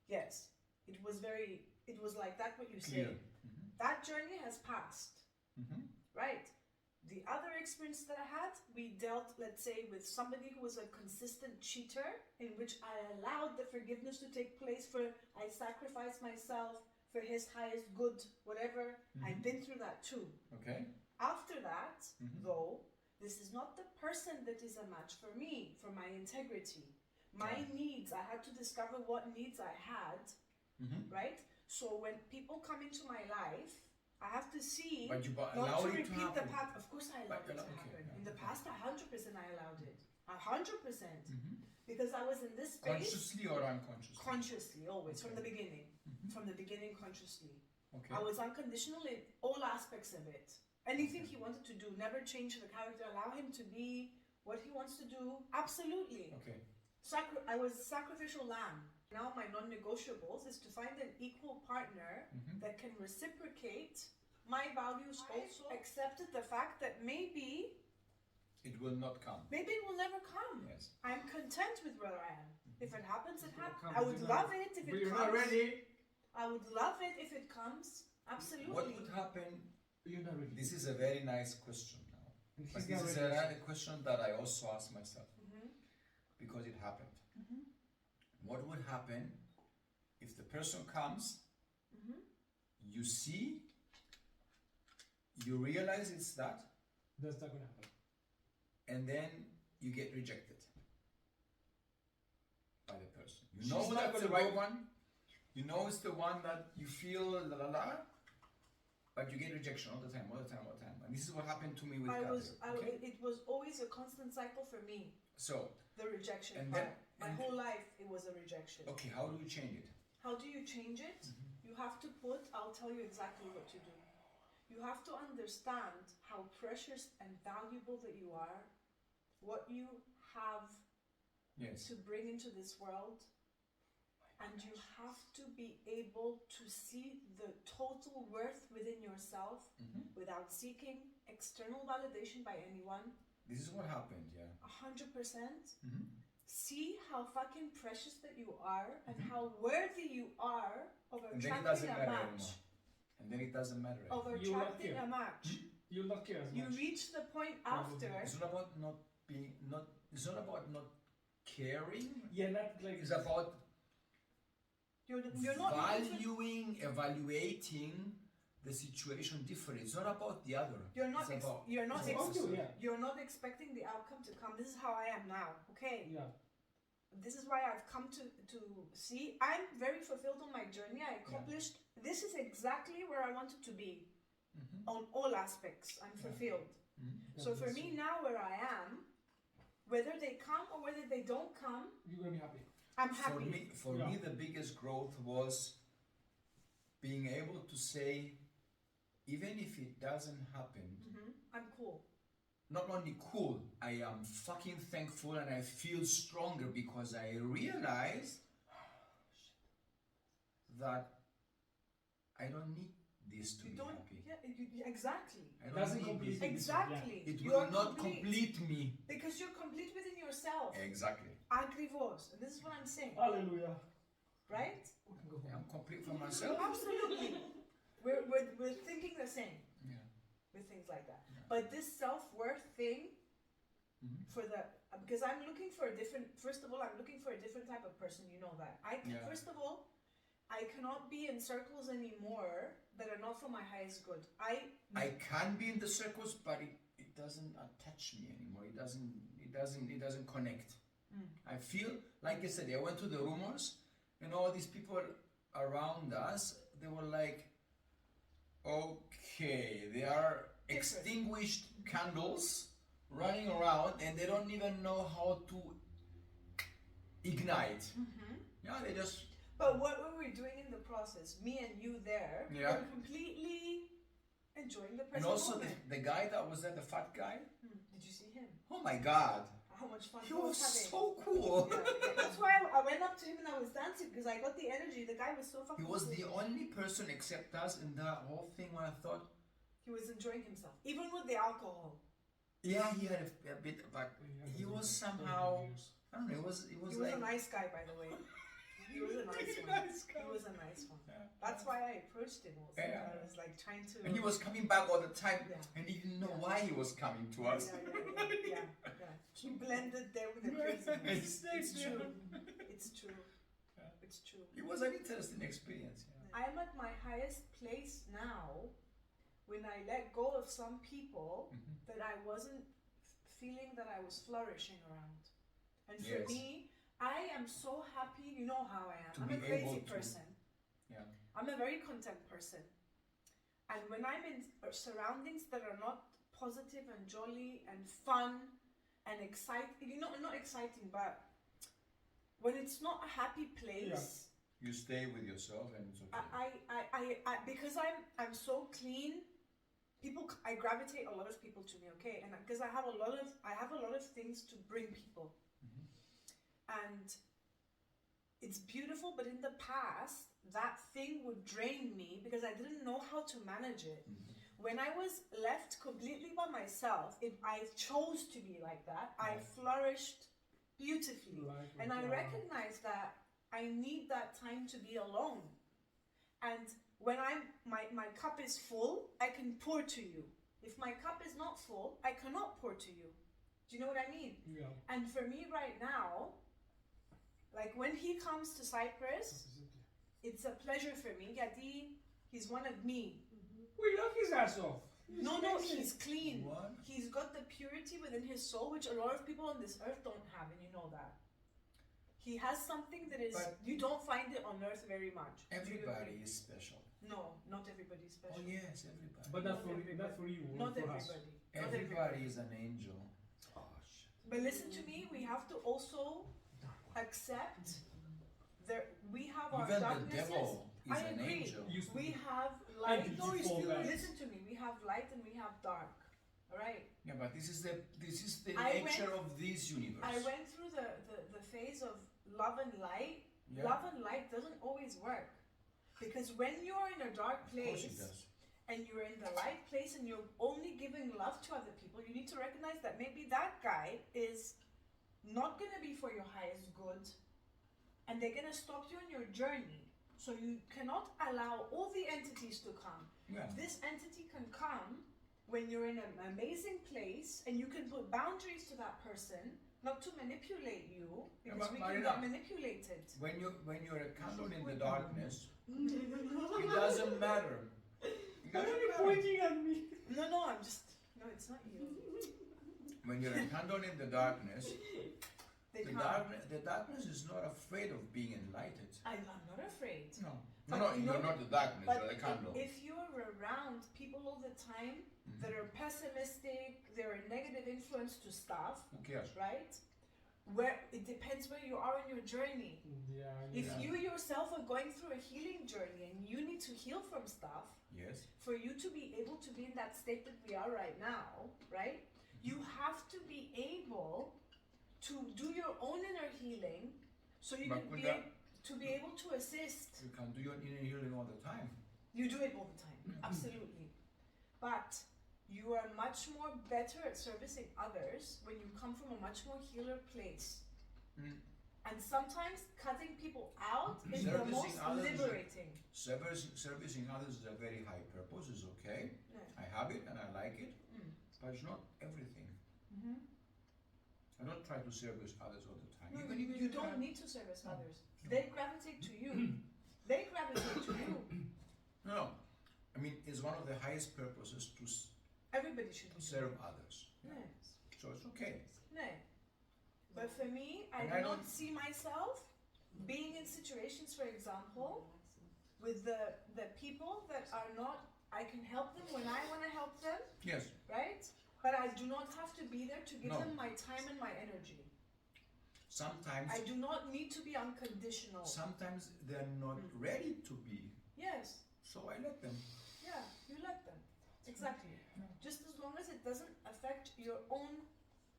Yes, it was like that. What you Clear. say. That journey has passed, right? The other experience that I had, we dealt, let's say, with somebody who was a consistent cheater, in which I allowed the forgiveness to take place I sacrificed myself for his highest good, whatever. I've been through that too. Okay. After that, though, this is not the person that is a match for me, for my integrity. My needs, I had to discover what needs I had, right? So when people come into my life, I have to see, But you not allow to it to repeat the happen. path. Of course I allowed it to okay, happen. yeah, In the okay. past, 100% I allowed it. 100%. Because I was in this space. Consciously or unconsciously? Consciously, always, from Okay. the beginning. From the beginning, consciously. Okay. I was unconditional in all aspects of it. Anything he wanted to do, never change the character, allow him to be what he wants to do. Absolutely. Okay. I was sacrificial lamb. Now my non-negotiables is to find an equal partner that can reciprocate my values also accepted the fact that maybe It will not come. it will never come. Yes. I'm content with where I am. If it happens, it It will happens. come, I but would you're not- love it if But it you're comes. not ready. I would love it if it comes. Absolutely. What would happen? You're not ready. This is a very nice question now. And But he's this not is ready. another question that I also ask myself Mhm. because it happened. Mhm. What would happen if the person comes, Mhm. you see, you realize it's that, That's not gonna happen. and then you get rejected by the person? You She's know not that's the gonna right go- one. You know it's the one that you feel la la la, but you get rejection all the time. And this is what happened to me with Cacao. Okay? It was always a constant cycle for me. So, The rejection And part. then- My and- whole life, it was a rejection. okay, how do you change it? How do you change it? You have to I'll tell you exactly what to do. You have to understand how precious and valuable that you are, what you have Yes. to bring into this world, and you have to be able to see the total worth within yourself Mhm. without seeking external validation by anyone. This is what happened, yeah. 100%. Mhm. See how fucking precious that you are and how worthy you are of And then it attracting doesn't a matter match. anymore. And then it doesn't matter Of anymore. You will not attracting care. a match. You'll not care as You much. reach the point Probably. after. It's not about not being not. It's not about not caring. Yeah, not like It's about You're not looking for- valuing, evaluating the situation differently. It's not about the other. You're not. It's about You're not. It's about you, yeah. You're not expecting the outcome to come. This is how I am now. Okay. Yeah. This is why I've come to see. I'm very fulfilled on my journey. I accomplished. This is exactly where I wanted to be. Mhm. On all aspects, I'm Yeah. fulfilled. Mhm. So for me now, where I am, whether they come or whether they don't come, You're gonna be happy. I'm happy. For Yeah. me, the biggest growth was being able to say, even if it doesn't happen, I'm cool. not only cool, I am fucking thankful and I feel stronger because I realize that I don't need this to You be don't. happy. Exactly. I don't Doesn't need complete this. it. Exactly. It You will are not complete. complete me. Because you're complete within yourself. Exactly. Agrivos. And this is what I'm saying. Hallelujah. Right? We can go home. I'm complete for myself. Absolutely. We're thinking the same Yeah. with things like that. But this self-worth thing, Mhm. for the because I'm looking for a different. First of all, I'm looking for a different type of person. You know that. Yeah. First of all, I cannot be in circles anymore that are not for my highest good. I can be in the circles, but it doesn't attach me anymore. It doesn't connect. I feel like I said, I went to the rumors and all these people around us, they were like, okay, they are extinguished candles running around and they don't even know how to ignite. Yeah, they just But what were we doing in the process? Me and you there. Yeah. We're completely enjoying the present and also moment. the guy that was there, the fat guy. Did you see him? Oh my god, How much fun he he was having. so cool. Yeah. That's why I went up to him and I was dancing because I got the energy. The guy was so fucking He was cool. the only person except us in that whole thing when I thought, He was enjoying himself. Even with the alcohol. yeah, he had a bit, but he was somehow, I don't know, it was He was like, a nice guy, by the way. He was a nice one. nice guy. He was a nice one. Yeah. That's why I approached him also. Yeah. I was like trying to. And he was coming back all the time, Yeah. and he didn't know Yeah. why he was coming to us. Yeah. He blended there with the prisoners. It's true. It's true. Yeah. It's true. It was an interesting experience. Yeah. I'm at my highest place now when I let go of some people Mhm. that I wasn't feeling that I was flourishing around. And for Yes. me, I am so happy. You know how I am. To I'm be a crazy able to- person. Yeah. I'm a very content person. And when I'm in surroundings that are not positive and jolly and fun and exciting, not exciting, but when it's not a happy place, You stay with yourself, and it's okay. I because I'm so clean. I gravitate a lot of people to me, okay, and because I have a lot of things to bring people, and it's beautiful. But in the past, that thing would drain me because I didn't know how to manage it. When I was left completely by myself, if I chose to be like that, I Yeah. flourished beautifully. Like, And I recognize that I need that time to be alone. And when my cup is full, I can pour to you. If my cup is not full, I cannot pour to you. Do you know what I mean? Yeah. And for me right now, like when he comes to Cyprus, it's a pleasure for me. Yadi, he's one of me. We love his ass off. No, he's clean. What? He's got the purity within his soul, which a lot of people on this earth don't have, and you know that. He has something that is, But- you don't find it on earth very much. Do you Everybody agree? is special. No, not everybody is special. Oh yes, everybody. But Not not everybody. for you. Not for everybody. us. Not everybody. Everybody is an angel. Oh shit. But listen to me, we have to also accept that we have our Even the darknesses. devil is I an agree. angel. Used to We be. have And light. you fall back. Listen to me. We have light and we have dark. All right. Yeah, but this is the I nature of this universe. I went through the phase of love and light. Yeah. Love and light doesn't always work, because when you're in a dark Of course it place does. and you're in the light place and you're only giving love to other people, you need to recognize that maybe that guy is not gonna be for your highest good, and they're gonna stop you on your journey. So you cannot allow all the entities to come. Yeah. This entity can come when you're in an amazing place, and you can put boundaries to that person, not to manipulate you, because but we can Marina, get manipulated. When you're a candle in the darkness, it doesn't matter. It Why doesn't are you matter. pointing at me? No, I'm just. No, it's not you. When you're a candle in the darkness, They the come. darkness is not afraid of being enlightened. I'm not afraid. No. But No, you you're know not the darkness, But you're the candle. if you're around people all the time that are pessimistic, they're a negative influence to stuff, Who cares? right? Where it depends where you are in your journey. Yeah. If Yeah. you yourself are going through a healing journey and you need to heal from stuff, Yes. for you to be able to be in that state that we are right now, right? You have to be able to do your own inner healing, so you But can with be that- to be able to assist. You can do your inner healing all the time. You do it all the time, absolutely. But you are much more better at servicing others when you come from a much more healer place. Mm. And sometimes cutting people out is the Servicing most others is- liberating. Servicing others is a very high purpose, is okay. Yeah. I have it and I like it, Mm. but it's not everything. Mhm. I don't try to service others all the time. No, Even if you don't can- need to service No. others. No. They gravitate to you. They gravitate to you. No, I mean, it's one of the highest purposes to Everybody should be serve others. Yes. So it's okay. No. But for me, I And do I not don't- see myself being in situations, for example, with the people that are not, I can help them when I want to help them, Yes. right? But I do not have to be there to give No. them my time and my energy. Sometimes, I do not need to be unconditional. sometimes they're not ready to be. Yes. So I let them. Yeah, you let them. Exactly. Just as long as it doesn't affect your own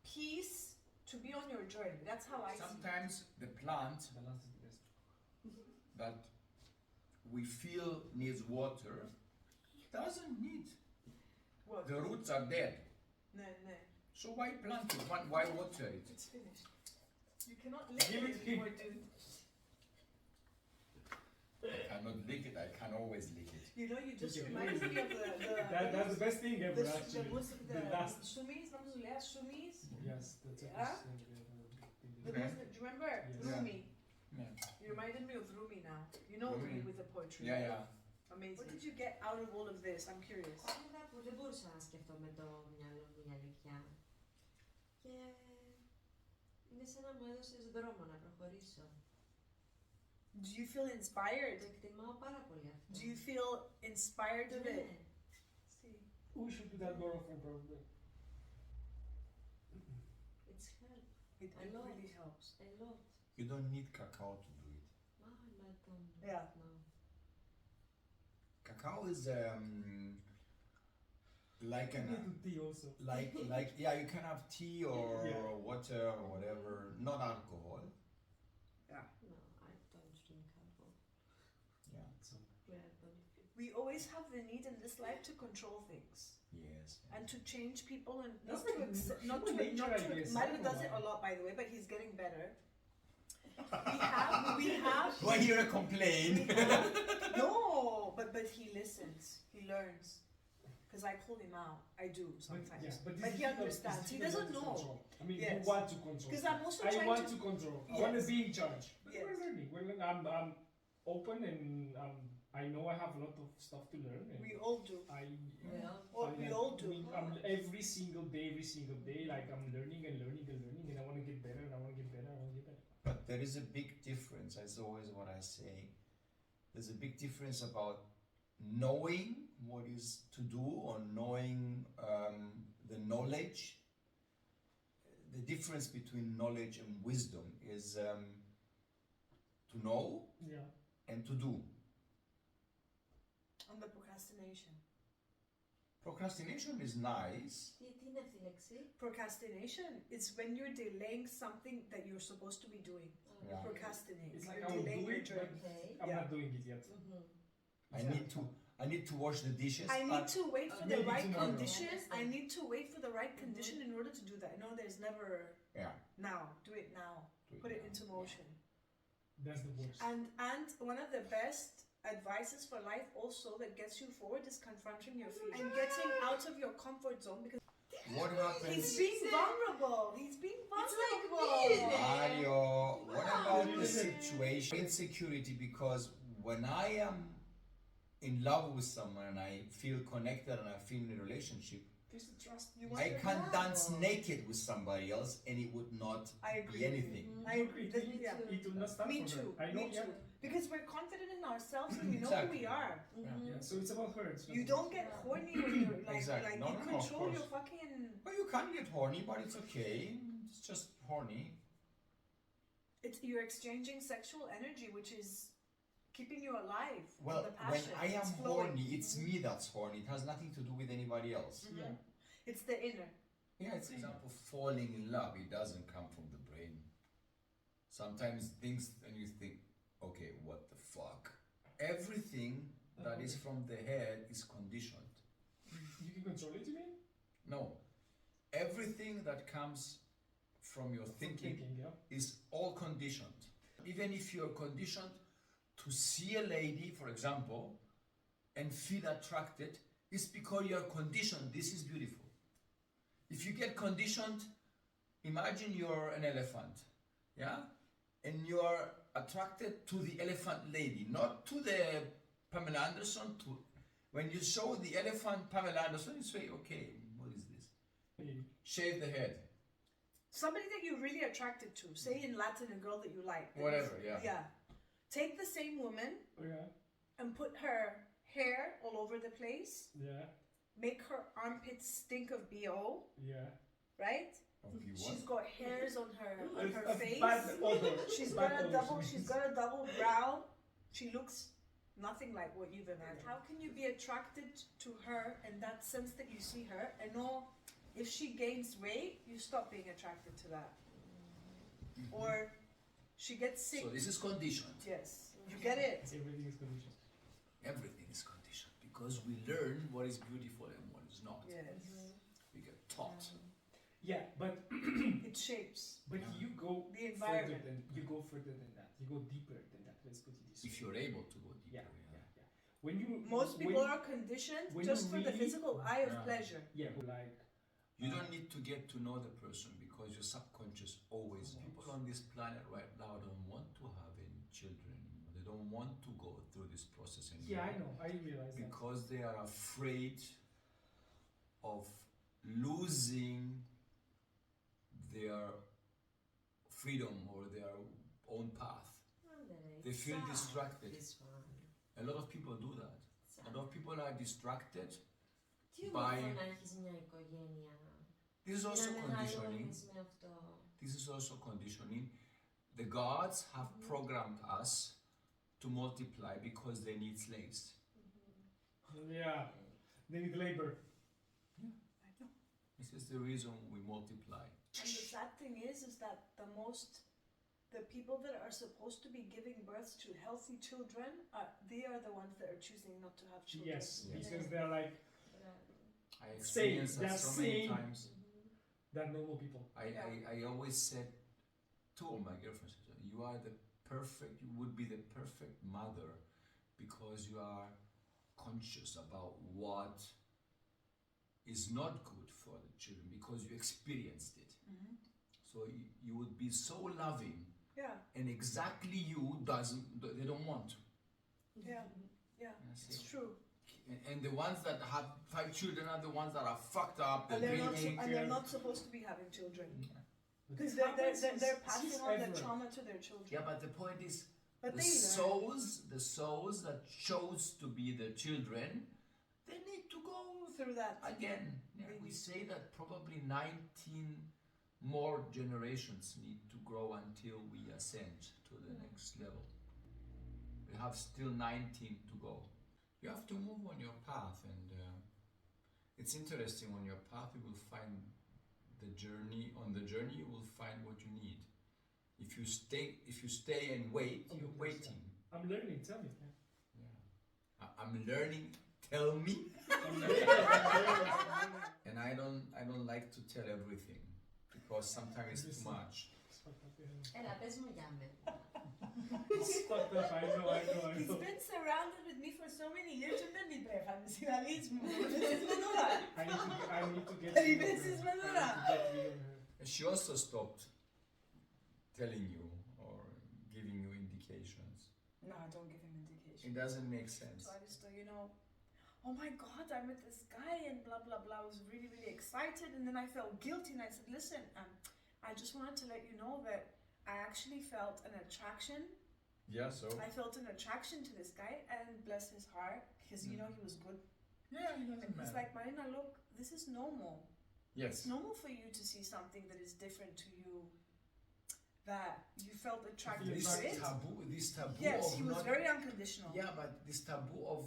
peace to be on your journey. That's how I see it. Sometimes the plant The last is the best. that we feel needs water doesn't need. What? The roots are dead. No. So why plant it? Why water it? It's finished. You cannot lick Give it it anymore, here. dude. I cannot lick it. I can always lick it. You know, you just Okay. reminded me of That's the best thing ever, the actually. music, The last. Sumis, vamos a leer Sumis. Yes, that's the Yeah? best thing ever. The Okay. music, do you remember? Yeah. Rumi. Yeah. You reminded me of Rumi now. You know Rumi. Rumi with the poetry. Yeah. Amazing. What did you get out of all of this? I'm curious. Μετά που δεν μπορούσα να σκεφτώ με το μυαλό μου, η αλήθεια. Και είναι σαν να μου έδωσες δρόμο να προχωρήσω. Do you feel inspired? Το εκτιμάω πάρα πολύ αυτό. Do you feel inspired of it? Ναι. See. We should do that more often, probably. It's help It A lot. really helps. a lot. You don't need cacao to do it. Oh, but Yeah. no. Cacao is like We an need to tea also. like yeah, you can have tea or Yeah. water or whatever, not alcohol. No, I don't drink alcohol. Yeah. So, Yeah, but if you we always have the need in this life to control things Yes. and to change people and That's not to like accept, human not to, nature, not I to. guess. Mario I don't does it know a why. lot, by the way, but he's getting better. We have. Do I hear a complaint? No, but he listens. He learns. Because I call him out. I do sometimes. Yeah, but it's he difficult- understands. it's He difficult doesn't to know. control. I mean, Yes. you want to control. Because I'm also I trying want to. to control. I Yes. want to be in charge. But Yes. we're learning. I'm open and I know I have a lot of stuff to learn. And We all do. We all do. Every single day, like I'm learning and I want to get better and I want to get better. But there is a big difference. That's always what I say. There's a big difference about knowing what is to do or knowing the knowledge. The difference between knowledge and wisdom is to know Yeah. and to do. On the procrastination. Procrastination is nice. Τι είναι αυτή η λέξη? Procrastination is when you're delaying something that you're supposed to be doing. Yeah. Procrastinate. It's like You're I will delaying do your it, journey. Okay. I'm Yeah. not doing it yet. I need to wash the dishes. I need to wait for the Maybe right tomorrow. condition. I need to wait for the right condition in order to do that. No, there's never Yeah. now. Do it now. Put it into motion. That's the worst. And one of the best advices for life also that gets you forward is confronting your fears and getting out of your comfort zone because What happens? he's being vulnerable. He's being vulnerable. Mario, what about the situation? Insecurity, because when I am in love with someone and I feel connected and I feel in a relationship, There's the trust. You I want can to dance naked with somebody else and it would not I agree. be anything. I agree. Yeah. It will not stand Me for too. her. I know, Me yeah. too. Because we're confident in ourselves and we know Exactly. who we are. Yeah. So it's about her. It's not You about don't get horny when you're like, Exactly. like No, you no, of control course. your fucking. Well, you can get horny, but it's okay. It's just horny. You're exchanging sexual energy, which is keeping you alive. Well, the when passion. I am It's flowing. horny, it's me that's horny. It has nothing to do with anybody else. Yeah. It's the inner. Yeah, it's example falling in love. It doesn't come from the brain. Sometimes things and you think, okay, what the fuck? Everything that is from the head is conditioned. You can control it, you mean? No. Everything that comes from your thinking Yeah. is all conditioned. Even if you're conditioned to see a lady, for example, and feel attracted, it's because you're conditioned. This is beautiful. If you get conditioned, imagine you're an elephant, yeah? And you're attracted to the elephant lady, not to the Pamela Anderson. When you show the elephant Pamela Anderson, you say, okay, what is this? Shave the head. Somebody that you're really attracted to, say in Latin, a girl that you like. Whatever, yeah. Yeah. Take the same woman Yeah. and put her hair all over the place. Yeah. Make her armpits stink of BO, Yeah. right? Of you She's what? got hairs on her face. Bad odor. She's Bad got a odor, double. she She's means. got a double brow. She looks nothing like what you've imagined. How can you be attracted to her in that sense that you see her, and know if she gains weight, you stop being attracted to that, or she gets sick. So this is conditioned. Yes, you get it. Everything is conditioned. Everything is conditioned because we learn what is beautiful and what is not. Yes, We get taught. Yeah, but it shapes. you go The environment. further than that. You go deeper than that. Let's put it this way. If you're able to go deeper. Yeah. When you Most when people you- are conditioned when just you for the really- physical eye of Yeah. pleasure. Yeah, like You don't need to get to know the person because your subconscious always. People on this planet right now don't want to have any children anymore. They don't want to go through this process anymore. yeah, I know. I realize that. Because they are afraid of losing their freedom or their own path. They feel distracted. This one. A lot of people do that. A lot of people are distracted. Τι by- όμορφο να έχεις μια οικογένεια. This is also Να conditioning. μεγαλώνεις με αυτό. This is also conditioning. The gods have programmed us to multiply because they need slaves. Yeah, they need labor. I know. This is the reason we multiply. And the sad thing is that the most the people that are supposed to be giving birth to healthy children, they are the ones that are choosing not to have children. Yes, Yes. because they're like I experienced They're that so many sane. times. they're normal people. I always said to all my girlfriends, you are the perfect, you would be the perfect mother because you are conscious about what is not good for the children because you experienced it. Mm-hmm. So you would be so loving, Yeah, and exactly you they don't want to. yeah, yeah. You see? It's true. And the ones that have 5 children are the ones that are fucked up, And they're they're, drinking. they're not supposed to be having children. Yeah. Because It happens they're since passing on the ever. trauma to their children. Yeah, but the point is, But the they learn. souls that chose to be the children, they need to go Through that. again. Yeah, They we need- say that probably 19 more generations need to grow until we ascend to the next level. We have still 19 to go. You have to move on your path, and it's interesting. On your path, you will find the journey. On the journey, you will find what you need. If you stay and wait, you're waiting. I'm learning. Tell me. Yeah. I'm learning. Tell me. I'm learning. And I don't like to tell everything because sometimes it's too much. Έλα, πες μου για μένα. It's fucked up. I know. He's been surrounded with me for so many years and then This is Manura. I need to get Hey, rid of this her. is I Manura. need to get rid of her. And she also stopped telling you or giving you indications. No, I don't give him indication. It doesn't make sense. So I just, oh my God, I met this guy and blah, blah, blah. I was really, really excited. And then I felt guilty and I said, listen, I just wanted to let you know that I actually felt an attraction. Yeah, so. I felt an attraction to this guy and bless his heart because, he was good. Yeah, it And doesn't he's matter. like, Marina, look, this is normal. Yes. It's normal for you to see something that is different to you, that you felt attracted This to it. taboo Yes, of he was not, very unconditional. yeah, but this taboo of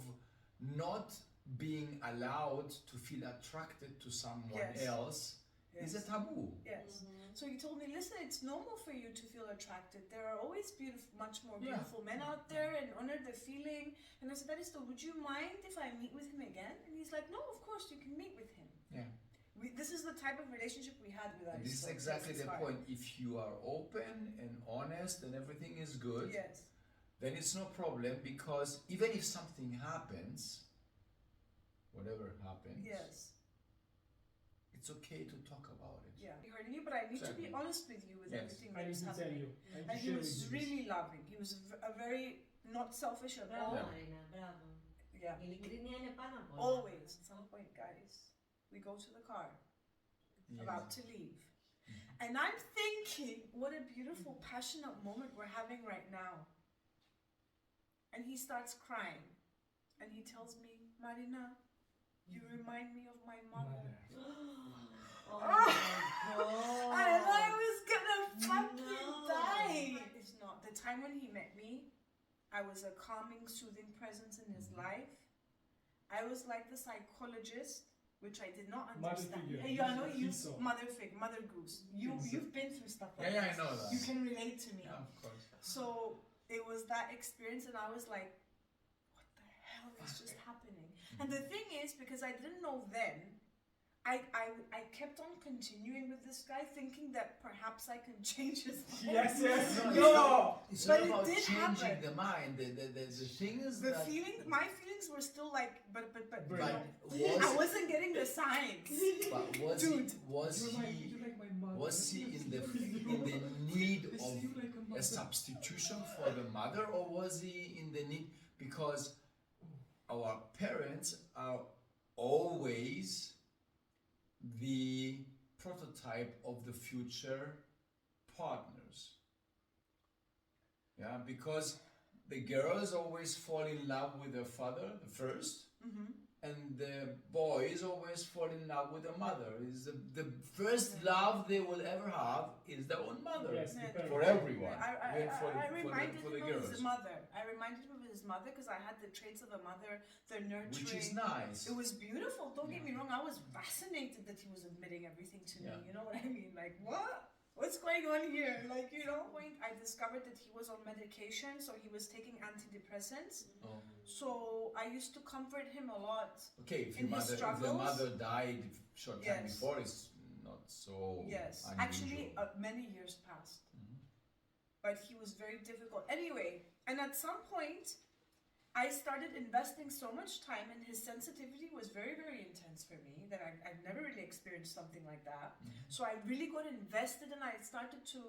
not being allowed to feel attracted to someone Yes. else is a taboo. Yes. So he told me, listen, it's normal for you to feel attracted. There are always much more Yeah. beautiful men out there, and honor the feeling. And I said, Aristo, would you mind if I meet with him again? And he's like, no, of course you can meet with him. Yeah. This is the type of relationship we had with And Aristo. this is exactly Yes, the it's point. If you are open and honest and everything is good, fine. Yes. then it's no problem, because even if something happens, whatever happens, Yes. it's okay to talk about it. Yeah. He hurting you, but I need to be Exactly. honest with you with Yes. everything I that need is to tell happening. you. I need And to he share was with you. really loving. He was a very not selfish at Μπράβο, all. Yeah. Μαρίνα, μπράβο. Yeah. Η ειλικρίνεια είναι πάνω απ' όλα. Always. At some point, guys, we go to the car, Yes. about to leave. And I'm thinking, what a beautiful, passionate moment we're having right now. And he starts crying. And he tells me, Marina, you remind me of my mother. Oh my I God. thought I was gonna fucking No. die. It's not. The time when he met me, I was a calming, soothing presence in his life. I was like the psychologist, which I did not Mother understand. figure. And I know you, He saw. mother fig, mother goose. You've been through stuff like Yeah, I this. know that. You can relate to me. Yeah, of course. So it was that experience, and I was like, what the hell is just happening? And the thing is, because I didn't know then, I kept on continuing with this guy, thinking that perhaps I can change his mind. Yes, yes. No, No. It's But not it about did changing happen. the mind. The thing is The that. feelings, my feelings were still like, but But I wasn't getting the signs. was Dude. You're like my mother. Was he in the need I of see you like a a mother. substitution for the mother, or was he in the need because our parents are always the prototype of the future partners? Yeah, because the girls always fall in love with their father first, and the boys always fall in love with their mother. Is the first love they will ever have is their own mother. Yes, the parents. For everyone. Even I reminded for the him of girls. his mother. I reminded him of his mother because I had the traits of a mother, the nurturing. Which is nice. It was beautiful. Don't get Yeah. me wrong. I was fascinated that he was admitting everything to me. Yeah. You know what I mean? Like, what? what's going on here? Like, you know, when I discovered that he was on medication, so he was taking antidepressants. Oh. So I used to comfort him a lot. Okay, if In your his mother, if the struggles? mother died short time Yes. before, it's not so Yes, unusual. actually, many years passed. Mhm. But he was very difficult. Anyway, and at some point, I started investing so much time, and his sensitivity was very, very intense for me that I've never really experienced something like that. So I really got invested, and I started to.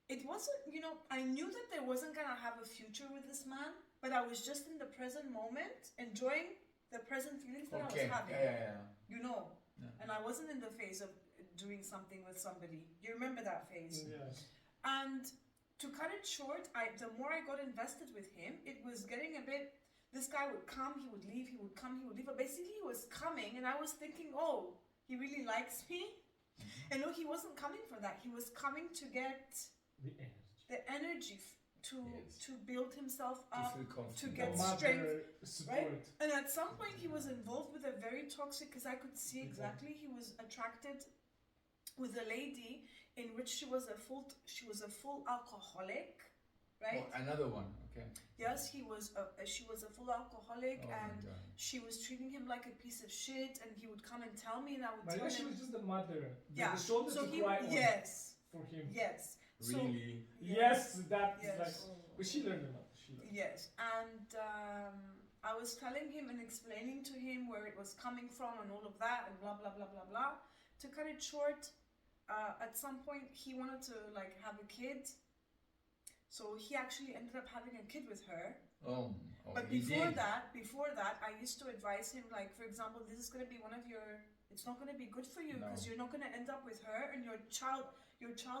It wasn't, you know, I knew that there wasn't gonna have a future with this man, but I was just in the present moment, enjoying the present feelings that I was having. Yeah. You know, Yeah. and I wasn't in the phase of doing something with somebody. You remember that phase? Yes. And to cut it short, the more I got invested with him, it was getting a bit. This guy would come, he would leave, he would come, he would leave. But basically, he was coming, and I was thinking, oh, he really likes me. And no, he wasn't coming for that. He was coming to get The energy. the energy Yes. to build himself To up, feel to confident. get The mother strength, support. And at some point, he was involved with a very toxic. Because I could see exactly he was attracted with a lady in which she was a full alcoholic, right? Oh, another one. Okay. Yes, she was a full alcoholic, Oh and my God. she was treating him like a piece of shit. And he would come and tell me, and I would But tell she him, was just the mother. yeah. The shoulder So to he, cry on yes, for him. yes. So, Really? Yes, that is Yes. like. But she learned a lot. She learned. yes, and I was telling him and explaining to him where it was coming from and all of that and blah blah blah blah blah. To cut it short, at some point he wanted to like have a kid, so he actually ended up having a kid with her. Oh, But he before did. that, I used to advise him, like, for example, this is going to be one of your. It's not going to be good for you because No. you're not going to end up with her, and your child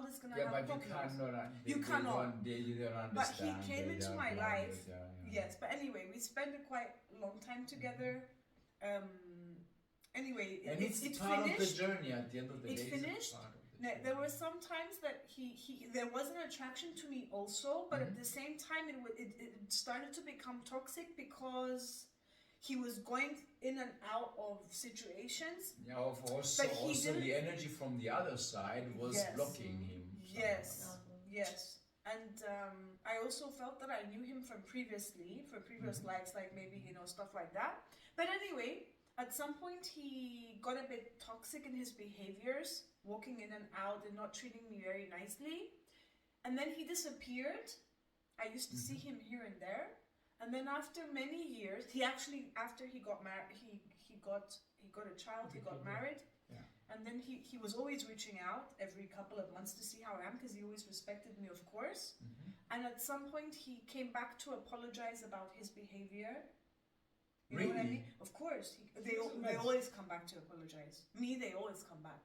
is going to Yeah, have but you problems. cannot. You cannot. They don't understand. But he came they into are my blinded, life. yeah. Yes, but anyway, we spent a quite long time together. Anyway, And it it's part of the finished. journey at the end of the It day. finished. It's part of the There journey. were some times that there was an attraction to me also, but at the same time it started to become toxic because he was going in and out of situations. Yeah, also, But he also the didn't- energy from the other side was Yes. blocking him. Yes. somehow. Yes, and I also felt that I knew him from previous lives, like maybe, you know, stuff like that. But anyway, at some point he got a bit toxic in his behaviors, walking in and out and not treating me very nicely. And then he disappeared. I used to see him here and there. And then after many years, he actually, after he got married, he got a child, he got married. Yeah. And then he was always reaching out every couple of months to see how I am, because he always respected me, of course. And at some point he came back to apologize about his behavior. You know what I Really? mean? Of course. They always come back to apologize. Me, they always come back.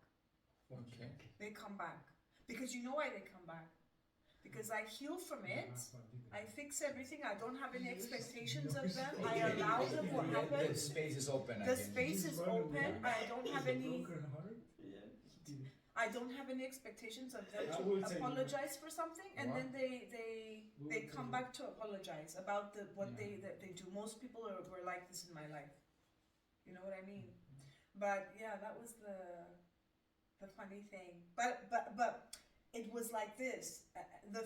Okay. They come back. Because you know why they come back? Because I heal from it. I fix everything. I don't have any expectations of them. I allow them what The happened. space is open The again. space is open. I don't have any. Yeah, he did it. I don't have any expectations of them I to will tell you. apologize for something, and Wow. then they will come tell back to apologize about what Yeah. they do. Most people were like this in my life. You know what I mean? But yeah, that was the funny thing. But it was like this. The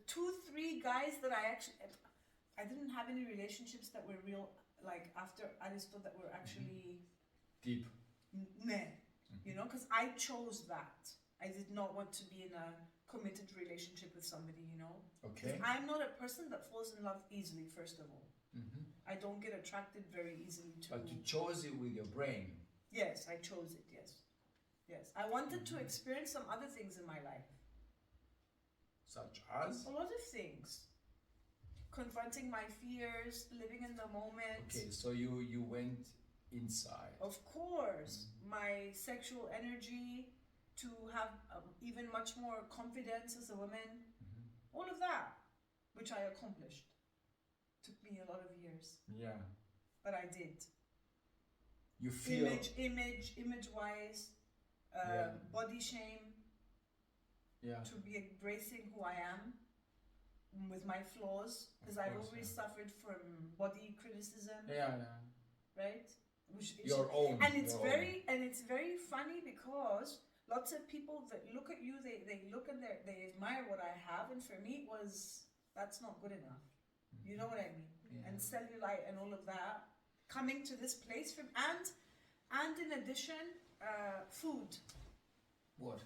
2-3 guys that I didn't have any relationships that were real, like after Aristo, that were actually Deep. meh. You know, because I chose that. I did not want to be in a committed relationship with somebody, you know. Okay. I'm not a person that falls in love easily, first of all. Mhm. I don't get attracted very easily to... But you chose it with your brain. Yes, I chose it, yes. Yes. I wanted to experience some other things in my life. Such as? A lot of things. Confronting my fears, living in the moment. Okay, so you went inside. Of course, my sexual energy, to have even much more confidence as a woman, all of that, which I accomplished. Took me a lot of years, Yeah. but I did. You feel. Image-wise, Yeah. body shame, Yeah. to be embracing who I am with my flaws, because Of I've course, always yeah. suffered from body criticism, Yeah. right? Which is Your own. and it's your very and it's very funny because lots of people that look at you, they look and they admire what I have, and for me it was, that's not good enough. You know what I mean? Yeah. And cellulite and all of that, coming to this place from, and in addition, food. What?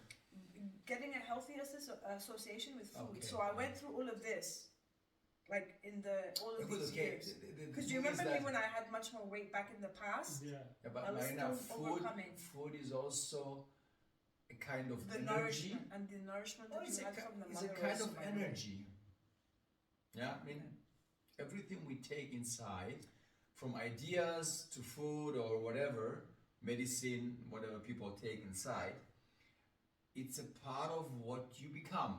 Getting a healthy association with food. Okay. So I went through all of this, like in all of these years. Because you thing is remember me that- when I had much more weight back in the past? Yeah. Yeah, but I was Marina, still overcoming. food is also a kind of The energy. nourishment and the nourishment Oh, that it's you a, had from the it's mother. a kind also, of by the way. energy. Yeah, I mean, everything we take inside, from ideas to food or whatever, medicine, whatever people take inside, it's a part of what you become.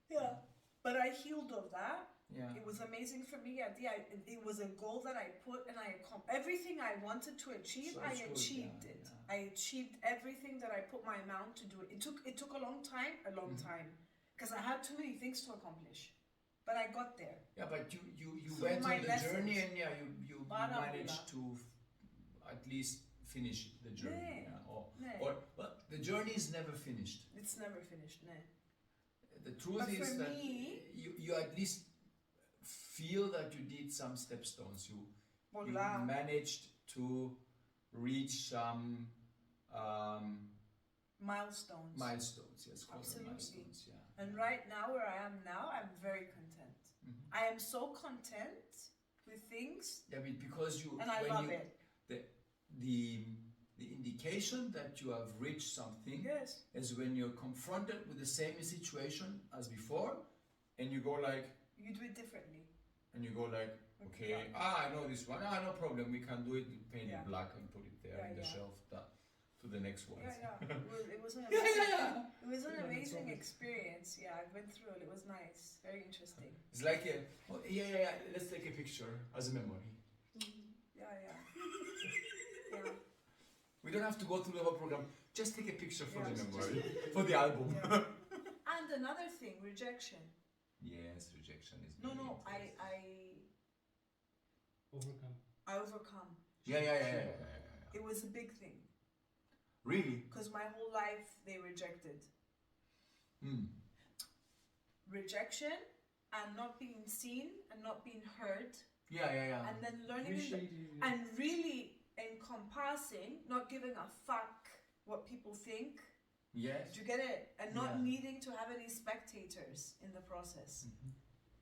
Yeah. But I healed of that. Yeah. It was amazing for me. It was a goal that I put, and I accomplished everything I wanted to achieve. So I it's good, achieved yeah, it. yeah. I achieved everything that I put my mind to do. It took a long time, because I had too many things to accomplish. But I got there. Yeah, but you Through went my on the lessons. journey, and yeah, you Barabula. managed to at least finish the journey. Nee. Yeah. Nee. Or well, the journey is never finished. It's never finished, no. The truth But is for that me- you at least feel that you did some stepstones. You Voila. managed to reach some Milestones. milestones. Yes, call them Absolutely. milestones. Yeah. And right now, where I am now, I'm very content. Mhm. I am so content with things, Yeah, because you and I when love you, it. the indication that you have reached something Yes. is when you're confronted with the same situation as before, and you go like, You do it differently. okay, Yeah. I know this one, no problem, we can do it, paint Yeah. it black and put it there Yeah, in the yeah. shelf, to the next one. Yeah. It was an Yeah, amazing, yeah. It was an Yeah, no amazing problem. experience. Yeah, I went through it. It was nice. Very interesting. It's like let's take a picture as a memory. Yeah. Yeah. We don't have to go through the whole program, just take a picture for Yeah. the memory, for the album. Yeah. And another thing, rejection. Yes, rejection is No, very no, interesting. Overcome. I overcome. Yeah. It was a big thing Really? because my whole life they rejected. Rejection and not being seen and not being heard, Yeah. and then learning Appreciate it. and really encompassing, not giving a fuck what people think. Yes. Do you get it? And not Yeah. needing to have any spectators in the process. Mhm.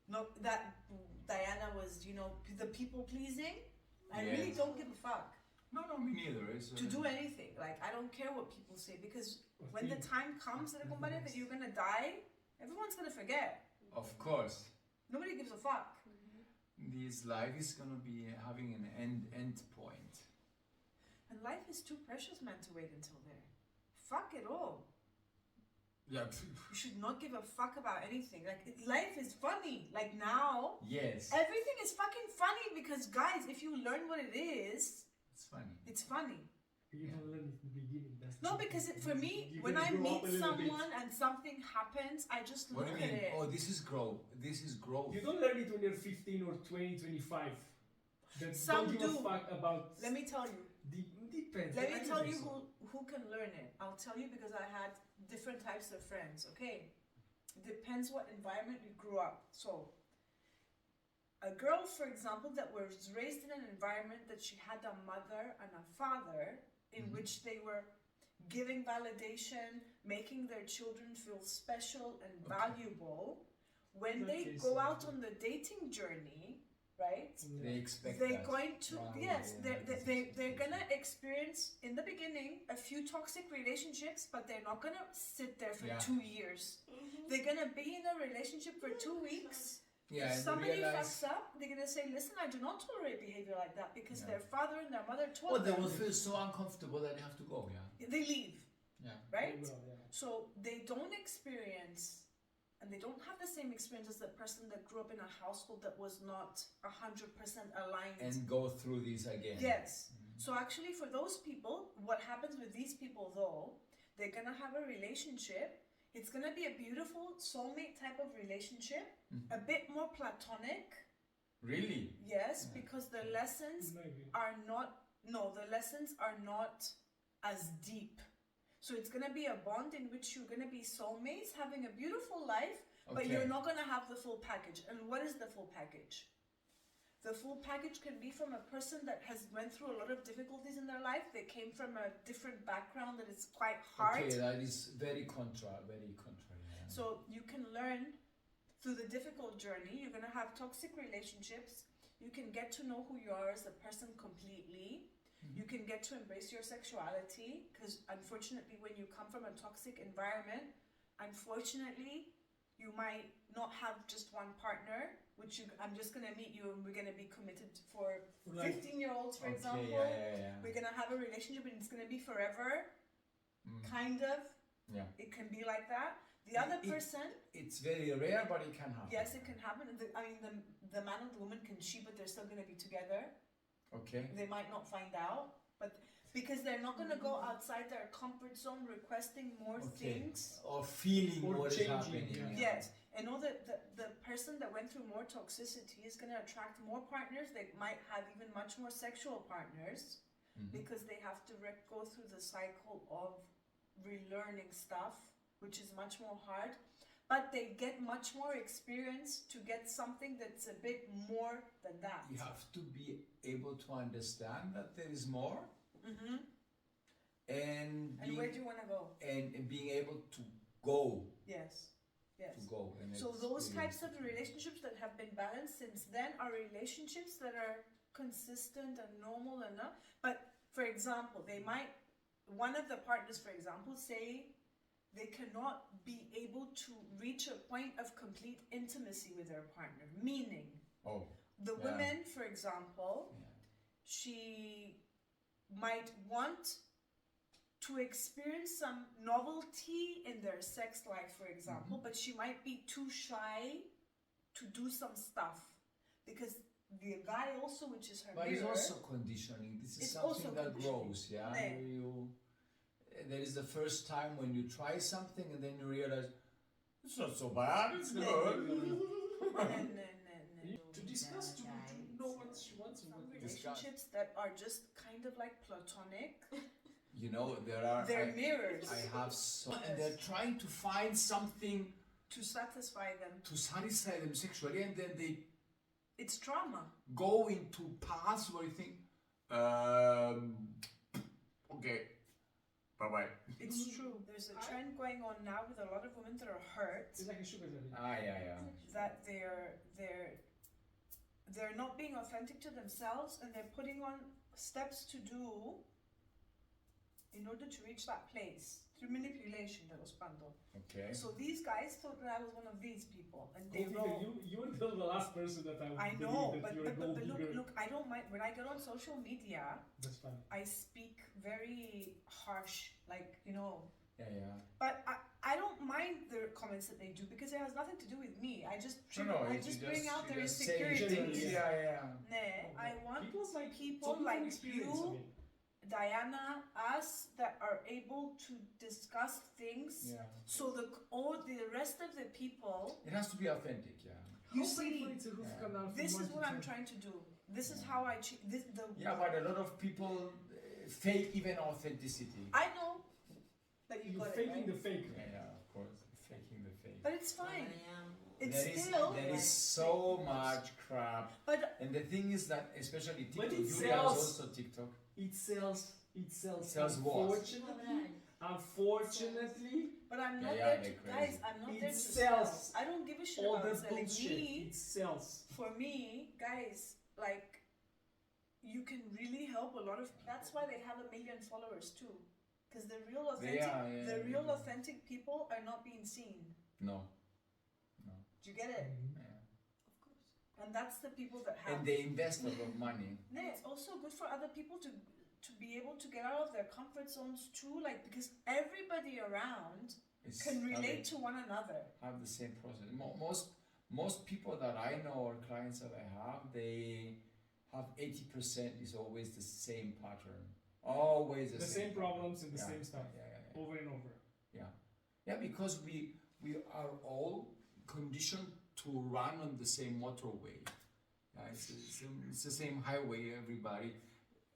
Not that Diana was, the people pleasing. I really Yes. don't give a fuck No, me neither. It's, to do anything. Like, I don't care what people say, because Or when the think. time comes that you're gonna die, everyone's gonna forget. Of course, Nobody gives a fuck. this life is gonna be having an end point. And life is too precious, man, to wait until there. Fuck it all. Yeah. You should not give a fuck about anything. Like, life is funny. Like, now, Yes. everything is fucking funny, because, guys, if you learn what it is, It's funny. it's funny. You don't learn it in the beginning. That's No, the because thing. for me, You when gotta I grow meet up a little bit. someone and something happens, I just What look do you at mean? it. Oh, this is growth. You don't learn it when you're 15 or 20, 25. Then Some don't give do. a fuck about. Let me tell you. Depends. Let I me don't tell think you so. who can learn it. I'll tell you because I had different types of friends, okay? It depends what environment you grew up. So, a girl, for example, that was raised in an environment that she had a mother and a father in Mhm. which they were giving validation, making their children feel special and Okay. valuable. When That they is go so out good. on the dating journey, right? They expect They're that. going to Wow, yes, yeah, they're this is they're gonna expectation. experience in the beginning a few toxic relationships, but they're not gonna sit there for Yeah. 2 years. They're gonna be in a relationship for 2 weeks. Yeah, If and somebody realize. fucks up, they're gonna say, "Listen, I do not tolerate behavior like that," because Yeah. their father and their mother told Oh, they them. will feel so uncomfortable that they have to go. Yeah. They leave, Yeah. right? Well, yeah. So they don't experience, and they don't have the same experience as the person that grew up in a household that was not 100% aligned. And go through this again. Yes. So actually, for those people, what happens with these people though, they're gonna have a relationship. It's gonna be a beautiful soulmate type of relationship, Mhm. a bit more platonic. Really? Yes, Yeah. because the lessons Maybe. are not. No, the lessons are not as deep. So it's gonna be a bond in which you're gonna be soulmates, having a beautiful life, but Okay. you're not gonna have the full package. And what is the full package? The full package can be from a person that has went through a lot of difficulties in their life. They came from a different background that is quite hard. Okay, that is very contra. Yeah. So you can learn through the difficult journey. You're gonna have toxic relationships. You can get to know who you are as a person completely. You can get to embrace your sexuality, because unfortunately when you come from a toxic environment, unfortunately you might not have just one partner, which I'm just going to meet you and we're going to be committed for Like- 15-year-olds, for Okay, example. yeah. We're going to have a relationship and it's going to be forever, kind of. Yeah. It can be like that. The other person, It's very rare, but it can happen. yes, it can happen. The man and the woman can cheat, but they're still going to be together. Okay. They might not find out, but because they're not going to go outside their comfort zone requesting more things. Or feeling Or what is changing, happening. Yes, and know that the person that went through more toxicity is going to attract more partners. They might have even much more sexual partners because they have to go through the cycle of relearning stuff, which is much more hard. But they get much more experience to get something that's a bit more than that. You have to be able to understand that there is more. And where do you want to go? And being able to go. Yes. To go. And So it's those really- types of relationships that have been balanced since then are relationships that are consistent and normal enough. But for example, one of the partners, for example, say they cannot be able to reach a point of complete intimacy with their partner. Meaning, the woman, for example, she might want to experience some novelty in their sex life, for example, but she might be too shy to do some stuff because the guy also, which is her But mirror, it's also conditioning. This is It's something also that conditioning. grows, yeah. Ne. There is the first time when you try something and then you realize it's not so bad. It's Ne. good. To discuss, to know what she wants and Some what relationships that are just kind of like platonic. You know, They're mirrors I have and they're trying to find something to satisfy them. to satisfy them sexually, and then they It's trauma. go into paths where you think, okay, bye bye. It's true. There's a trend going on now with a lot of women that are hurt It's like a sugar daddy. Yeah. that they're not being authentic to themselves and they're putting on steps to do in order to reach that place through manipulation, de los pando. Okay. So these guys thought that I was one of these people, and they Go wrote. figure, you were the last person that I would I believe know, that but, you're a but, gold but digger. look, I don't mind when I get on social media. That's fine. I speak very harsh, like Yeah. But I don't mind the comments that they do because it has nothing to do with me. I just bring out their insecurities. Yeah. I want People's like people some like experience, you, I mean. Diana, us that are able to discuss things. Yeah. So the rest of the people, It has to be authentic, yeah. you How see, painful it's a roof canal from this is 1 to what I'm 10. trying to do. This is how I Yeah, but a lot of people fake even authenticity. I know that you You're got faking it, the right? fake. Yeah, of course, faking the fake. But it's fine. It's There is still. so much crap. But And the thing is that, especially TikTok, But it Julia is sells. also TikTok. It sells. Sells what? Unfortunately, But I'm not Yeah, there to, they're crazy. guys, I'm not It there to sells. sell. I don't give a shit all about the selling. bullshit. It sells. For me, guys, like, you can really help a lot of, that's why they have 1 million followers too. Because the real authentic people are not being seen. No. Do you get it? Yeah. And that's the people that have. And they invest a lot of money. No, it's also good for other people to be able to get out of their comfort zones too, like, because everybody around It's can relate to one another. have the same process. Most people that I know or clients that I have, they have 80% is always the same pattern. Always The same problems and the same stuff. Yeah. Over and over. Yeah, because we are all conditioned to run on the same motorway. Yeah, it's the same highway, everybody.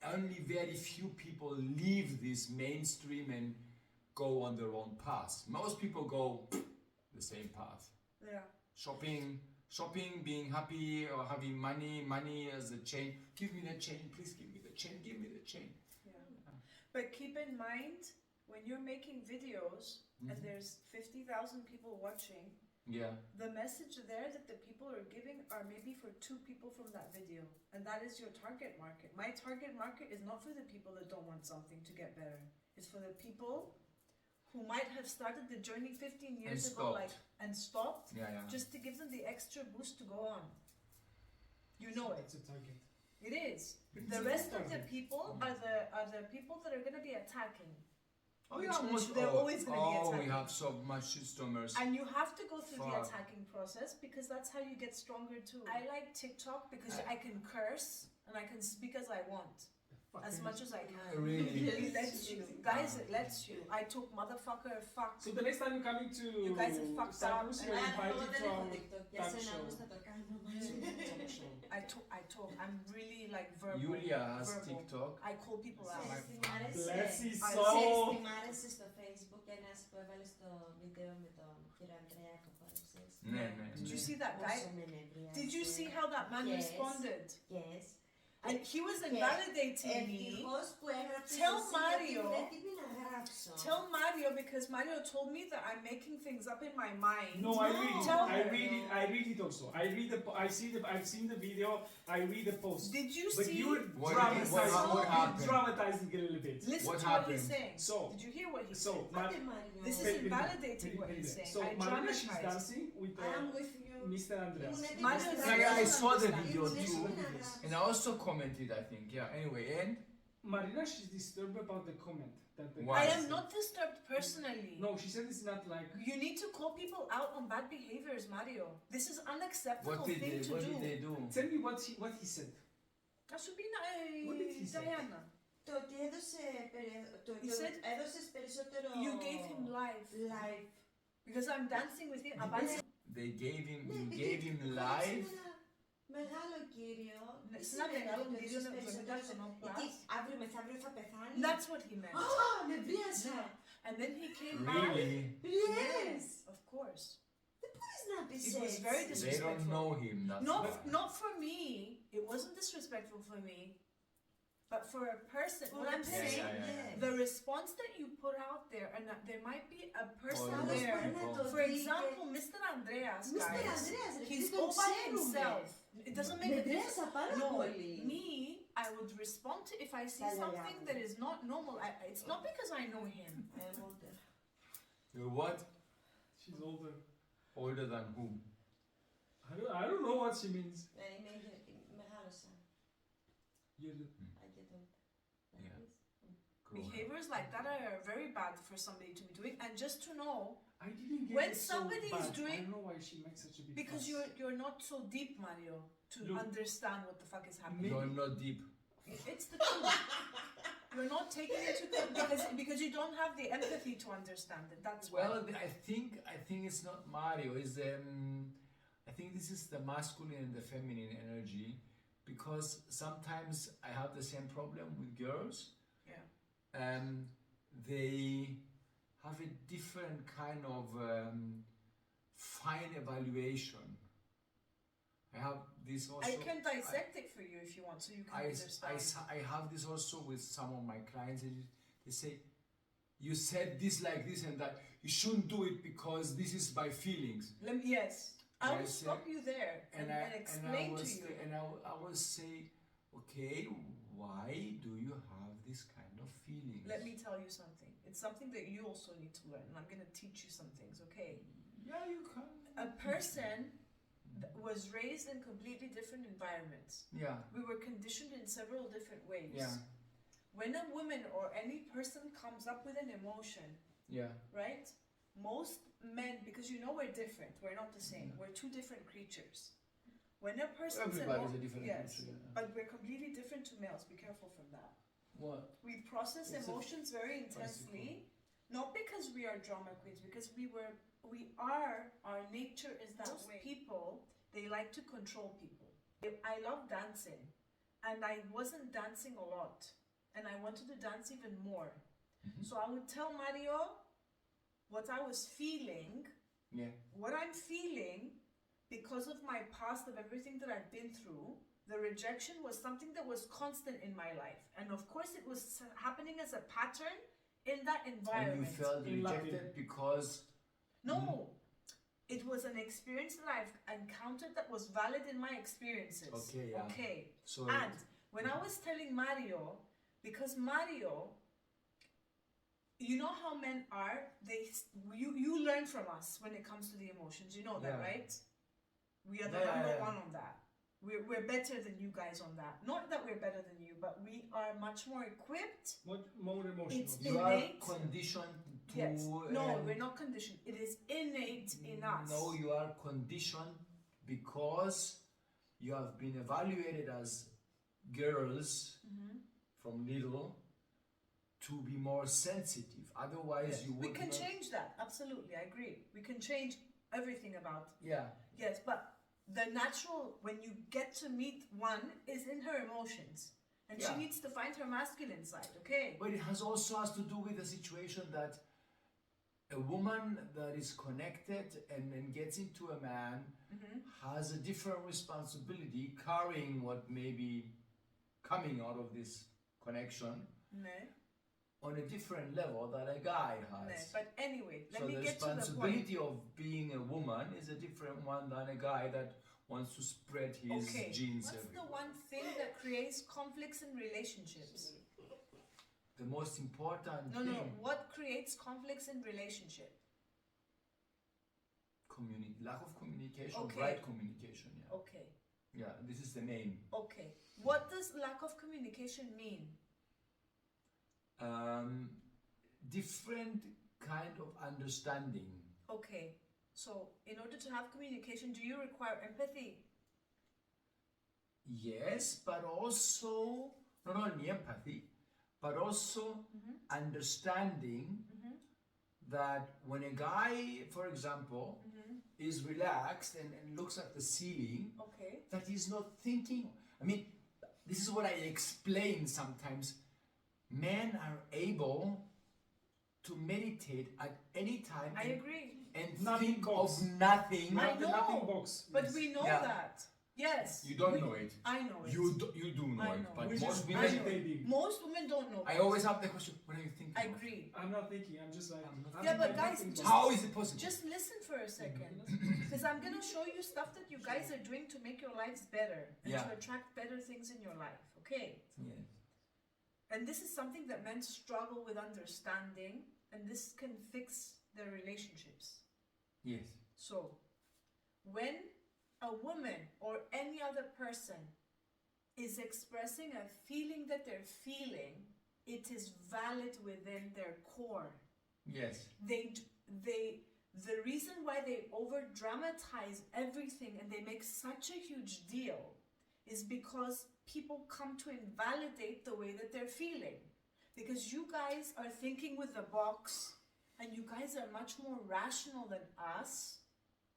Only very few people leave this mainstream and go on their own path. Most people go the same path. Yeah. Shopping, being happy or having money as a chain. Give me the chain, please give me the chain, give me the chain. Yeah. But keep in mind, when you're making videos and there's 50,000 people watching, Yeah. the message there that the people are giving are maybe for 2 people from that video. And that is your target market. My target market is not for the people that don't want something to get better. It's for the people who might have started the journey 15 years ago and stopped, Yeah. just to give them the extra boost to go on. You know it. It's a target. It is. The rest of the people are the people that are going to be attacking. They're always going to be attacking. We have so much shitstormers. And you have to go through the attacking process because that's how you get stronger too. I like TikTok because I can curse and I can speak as I want. As much as I can. Really? It lets you. Guys, it lets you. I took motherfucker, fuck. So the next time you're coming to You guys are fucked up. Cyprus, you're invited to our Για talk σένα show. όμως θα το κάνω μαζί. Talk show. I talk. I'm really like verbal. Julia has verbal. TikTok. I call people out. Ξέρεις τι μ' Bless άρεσε. his I- Ξέρεις soul. τι μ' άρεσε στο Facebook, ένας που έβαλε στο βίντεο με τον κύριο Ανδρέα που χόρεψες. Ναι. Did you see that guy? Πόσο με ενευρίασε. Did you see how that man Yes. responded? Yes. And he was invalidating me. Ευτυχώς που έγραψες Tell εσύ, Mario. γιατί δεν πρέπει να γράψω. Tell Mario because Mario told me that I'm making things up in my mind. No, I read it. Tell I her. read it. I read it also. I've seen the video. I read the post. Did you But see? you were What happened? dramatizing it a little bit. Listen What to what happened? he's saying. So, Did you hear what he so said? Άντε, Μάριο. This is Wait, invalidating what he's saying. So I Marina, she's dramatized. dancing with I am with you. Mr. Andreas. Ήμουν έτοιμη Mario να is like, γράψω. I saw the understand. video Ήμουν too. έτοιμη να γράψω. And I also commented, I think. Yeah, anyway, and? Marina, she's disturbed about the comment. That the Why? I guy am said. not disturbed personally. No, she said it's not like. You need to call people out on bad behaviors, Mario. This is unacceptable What did they do? Tell me what he said. That should be What did he say? Diana. Το ότι He said έδωσες περισσότερο you gave him life. live. Because I'm dancing with him. I'm dancing. They gave him, Ναι, you επειδή gave him χωρίς life? ένα μεγάλο κύριο. Ναι, τι σε ένα σημαίνει μεγάλο ότι κύριο έδωσες να περισσότερο βγάζει τον Γιατί όπλα. αύριο μεθαύριο θα πεθάνει. That's what he meant. Νευρίασα. And then he came back. Really? Yes. Of course. Μπορείς να πεις It was έτσι. very They disrespectful. don't know him. That's Not, why. not for me. It wasn't disrespectful for me. But for a person, what I'm Yeah, saying, yeah, yeah. the response that you put out there, and that there might be a person Oh, there. people. For example, Mr. Andreas, Mr. guys, Andreas, ρε, he's επειδή τον all by ξέρουμε. himself. It doesn't make a difference. Νευρίασα πάρα No, πολύ. me, I would respond to if I see Yeah, yeah, something yeah. that is not normal. It's not because I know him. You're what? She's older. Older than who? I don't know what she means. Μεγάλωσα. You're the, I get old. Like Yeah. this. Grown up. Behaviors like that are very bad for somebody to be doing. And just to know, I didn't get When it somebody so is bad. doing- I don't know why she makes such a big because fuss. you're not so deep, Mario, to Look. understand what the fuck is happening. You're not deep. It's the truth. You're not taking into because you don't have the empathy to understand it. That's Well, why. I think it's not Mario. It's I think this is the masculine and the feminine energy, because sometimes I have the same problem with girls. Yeah. They have a different kind of fine evaluation. I have this also. I can dissect it for you if you want, so you can understand. I have this also with some of my clients. They say, you said this like this and that. You shouldn't do it because this is my feelings. Yes. I And I will say- stop you there and explain to you. I will say, okay, why do you have this kind of feelings? Let me tell you something. It's something that you also need to learn, and I'm going to teach you some things, okay? Yeah, you can. A person that was raised in completely different environments. Yeah, We were conditioned in several different ways. yeah, When a woman or any person comes up with an emotion, yeah. right? Most men, because you know we're different, we're not the same, Yeah. we're two different creatures. When a person's Everybody's a different yes, creature, yeah. but we're completely different to males. Be careful from that. What? We process It's a emotions very intensely, not because we are drama queens, because our nature is that way. People, they like to control people. I love dancing, and I wasn't dancing a lot, and I wanted to dance even more. Mhm. So I would tell Mario, what I was feeling, Yeah. what I'm feeling, because of my past, of everything that I've been through, the rejection was something that was constant in my life. And of course it was happening as a pattern in that environment. And you felt In rejected Latin. because No, it was an experience that I've encountered that was valid in my experiences. Okay, yeah. Okay. so And when I was telling Mario, because Mario, you know how men are, you learn from us when it comes to the emotions. You know that, Yeah. right? We are the Yeah, number yeah. one on that. We're better than you guys on that. Not that we're better than you, but we are much more equipped. More emotional. It's you are innate. conditioned to Yes. No, we're not conditioned. It is innate in us. No, you are conditioned because you have been evaluated as girls from little to be more sensitive. Otherwise, Yes. you would We can not. change that. Absolutely, I agree. We can change everything about. Yeah. Yes, but the natural, when you get to meet one, is in her emotions. And she Yeah. needs to find her masculine side, okay? But it has to do with the situation that a woman that is connected and then gets into a man has a different responsibility carrying what may be coming out of this connection No, on a different level that a guy no. has. But anyway, let So me the get to the point. responsibility of being a woman is a different one than a guy that wants to spread his Okay, genes what's everywhere. the one thing that creates conflicts in relationships? The most important No, thing, what creates conflicts in relationship? lack of communication, Okay. right communication. Yeah. Okay, Yeah, this is the name. okay. What does lack of communication mean? Different kind of understanding. Okay, so in order to have communication, do you require empathy? Yes, but also not only empathy, but also understanding that when a guy, for example, is relaxed and looks at the ceiling, Okay. that he's not thinking. I mean, this is what I explain sometimes. Men are able to meditate at any time I agree. and Nothing think box. of nothing. I Not the know, nothing box. But Yes. we know Yeah. that. Yes. You don't we- know it. I know it. You do know I it, know. but Which most is women. meditating. Most women don't know I that. always have the question: what are you thinking? I of? agree. I'm not thinking. I'm just like. I'm not I'm Yeah, but like guys, nothing just- box. How is it possible? Just listen for a second. Because I'm going to show you stuff that you guys are doing to make your lives better and Yeah. to attract better things in your life. Okay? Yes. And this is something that men struggle with understanding, and this can fix their relationships. Yes. So, when a woman or any other person is expressing a feeling that they're feeling, it is valid within their core. Yes. The reason why they over dramatize everything and they make such a huge deal is because people come to invalidate the way that they're feeling. Because you guys are thinking with the box and you guys are much more rational than us.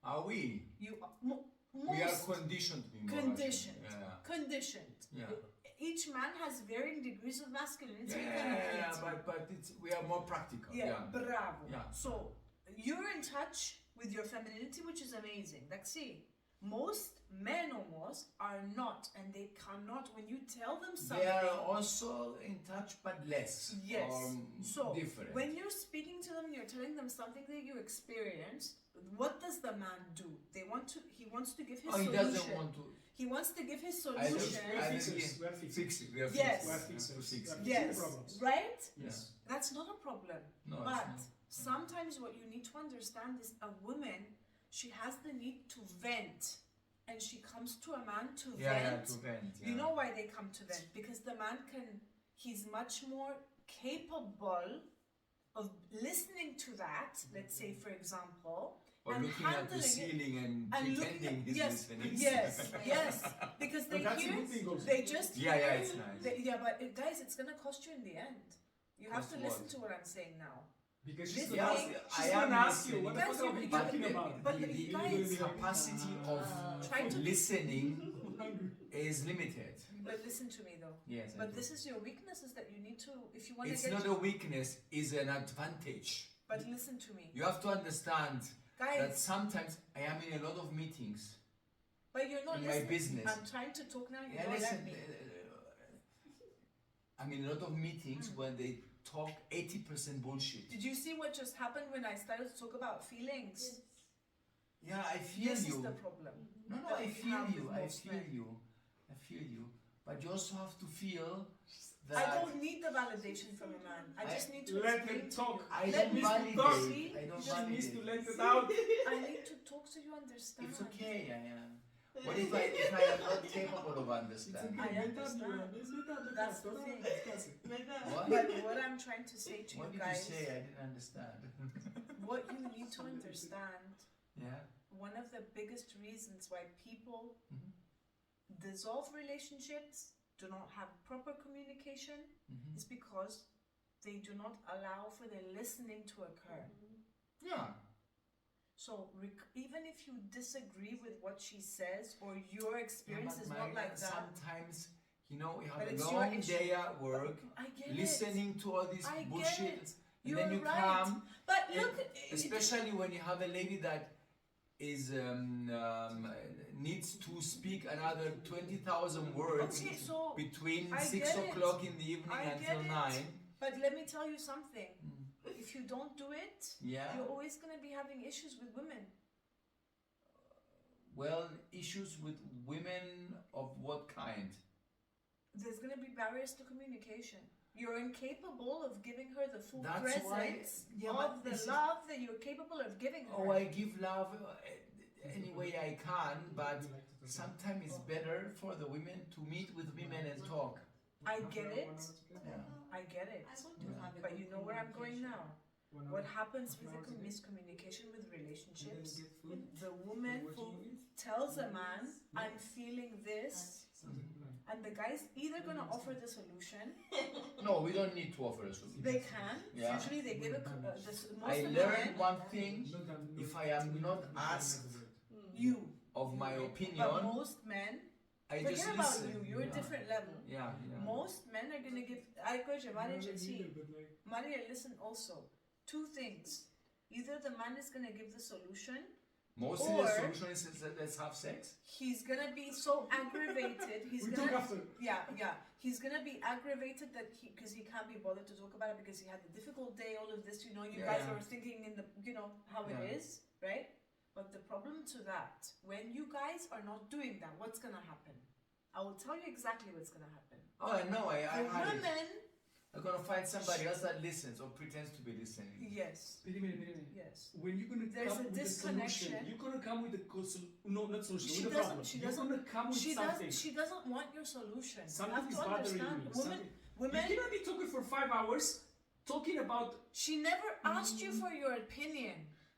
Are we? You are We are most conditioned to be more conditioned. rational. Conditioned. Yeah. Each man has varying degrees of masculinity and Yeah, femininity. but we are more practical. Yeah, bravo. Yeah. So you're in touch with your femininity, which is amazing. Like, see, most men almost are not, and they cannot. When you tell them They something, are also in touch, but less. yes. So different. when you're speaking to them, you're telling them something that you experienced. What does the man do? He wants to give his he solution. doesn't want to. He wants to give his Either- solution. We're either fixers. he- We're fixers. Fix it. We are Yes. fixed. We're We have to fixers. fix We're it. Yes, problems. right? Yes. That's not a problem. No, But it's sometimes what you need to understand is a woman, she has the need to vent. And she comes to a man to vent. to vent. Yeah. You know why they come to vent? Because the man he's much more capable of listening to that, let's say for example, Or and looking at the handling it ceiling and and pretending he's yes, listening. yes, yes, because they But that's a hear, good thing also. they just Yeah, hear, yeah, it's nice. yeah, but guys, it's gonna cost you in the end. You have Cost to what? listen to what I'm saying now. Because This she's gonna thing- ask, I she's am gonna ask you, listening. what the Guys, fuck are we you- talking but- about? but the guys- capacity of Try to listening is limited. But listen to me though. Yes. I But do. this is your weakness, is that you need to, if you want to It's get not a weakness, it's an advantage. But listen to me, You have to understand that guys. sometimes I am in a lot of meetings. But you're not in my listening. business. I'm trying to talk now. You Yeah, don't listen. let me. I'm in a lot of meetings when they talk 80% bullshit. Did you see what just happened when I started to talk about feelings? Yeah, I feel This you. is the problem. No, that I we feel have you. with I most feel men. you. I feel you. But you also have to feel I that don't need the validation from a man. I just need to Let explain them to talk. you. I Let don't me validate. talk. See? I don't You just Needs to validate. let it out. I need to talk so you understand. It's okay. What if I am not capable of understanding? I understand. That's the thing. What? But what I'm trying to say to What you did guys, you say? I didn't understand. what you need to understand, Yeah. one of the biggest reasons why people Mhm. dissolve relationships, do not have proper communication, Mhm. is because they do not allow for the listening to occur. Yeah. So even if you disagree with what she says or your experience is not like that, sometimes, you but have a it's your long issue. day at work, I get it. listening to all this I bullshit, get it. and then you You're right. come, But and look, especially when you have a lady that is needs to speak another 20,000 words okay, so between I 6 get it. o'clock in the evening I until get it. 9. but let me tell you something. Mm. If you don't do it, Yeah. you're always going to be having issues with women. Well, issues with women of what kind? There's going to be barriers to communication. You're incapable of giving her the full That's presence why- yeah, of but the this is- love that you're capable of giving her. Oh, I give love any way I can, but sometimes it's better for the women to meet with women and talk. I get it. Yeah. I get it. I want to have a But good you know where I'm going communication. now? What happens with the miscommunication with relationships? The woman tells a man, I'm feeling this, and the guy's either going to offer the solution. No, we don't need to offer a solution. They can. Yeah. Usually they give most I of the learned men, one thing: if I am not asked you. of my But opinion, most men, I forget just about listen. you, you're a Yeah. different level. Yeah. Most men are going to give, Maria, listen also. Two things. Either the man is going to give the solution, Mostly Or- the solution is let's have sex. he's going to be so aggravated, he's We going talk to... after. Yeah. He's going to be aggravated that because he can't be bothered to talk about it because he had a difficult day, all of this, you guys Yeah. were thinking in the, how Yeah. it is, right? But the problem to that, when you guys are not doing that, what's going to happen? I will tell you exactly what's going to happen. Oh, I know. I The had it. women, I'm gonna find somebody else that listens or pretends to be listening. yes, Minute. yes. When you're gonna There's come a with a solution, disconnection. you're gonna come with a no, not solution. She with a doesn't- problem. she You're doesn't- gonna come with something. She doesn't want your solution. You Something have is to bothering understand, you. Something. women, You cannot be talking for 5 hours talking about. she never asked you for your opinion.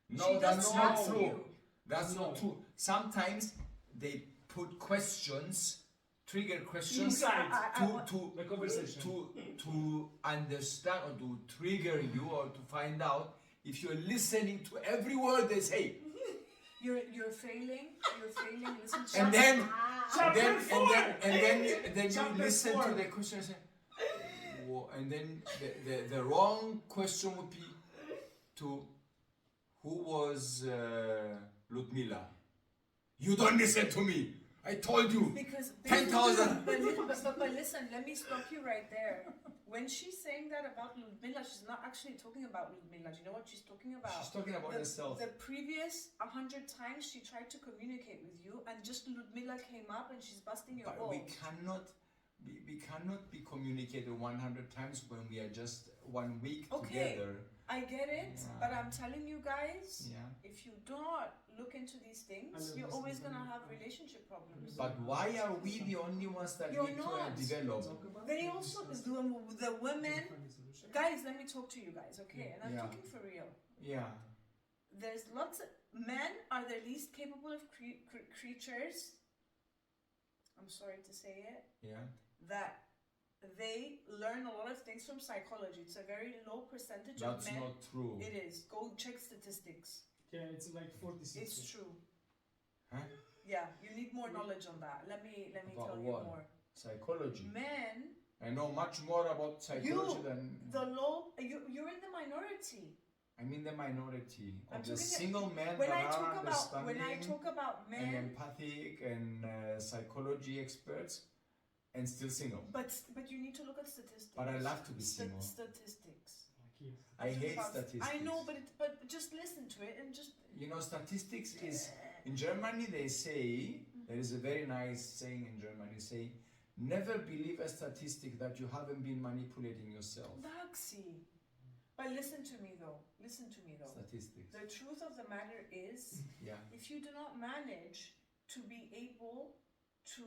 No, She that's doesn't not ask true. you. That's not true. Sometimes they put questions, trigger questions Inside to the conversation. to understand or to trigger you or to find out if you're listening to every word they say. You're failing. Listen to And then you Chapter listen 4. to the question and say, and then the wrong question would be to who was Ludmila? You don't listen to me. I told you. because 10,000. But listen, let me stop you right there. When she's saying that about Ludmila, she's not actually talking about Ludmila. Do you know what she's talking about? She's talking about herself. The previous 100 times she tried to communicate with you, and just Ludmila came up and she's busting your But balls. we cannot be communicated 100 times when we are just 1 week Okay. together. I get it, Yeah. but I'm telling you guys, Yeah. if you do not look into these things, you're always gonna have relationship problems. But why are we the only ones that You're need not. to develop? They also, the women, guys, let me talk to you guys, okay? And I'm Yeah. talking for real. Yeah. There's lots of men are the least capable of creatures. I'm sorry to say it. Yeah. That they learn a lot of things from psychology. It's a very low percentage That's of men. not true. It is. Go check statistics. Yeah, it's like 46. It's true. Huh? Yeah, you need more knowledge on that. Let me About tell what? you more. Psychology. Men, I know much more about psychology than the low you're in the minority. I mean the minority I'm of the talking- single men When that I are talk about understanding and men, empathic and psychology experts and still single. but you need to look at statistics. But I love to be single. Statistics. Like yes. I Talk hate about- statistics. I know, but just listen to it and just. You know, statistics is in Germany. They say there is a very nice saying in Germany. Say, never believe a statistic that you haven't been manipulating yourself. Daxi. But listen to me though. Statistics. The truth of the matter is, Yeah. if you do not manage to be able to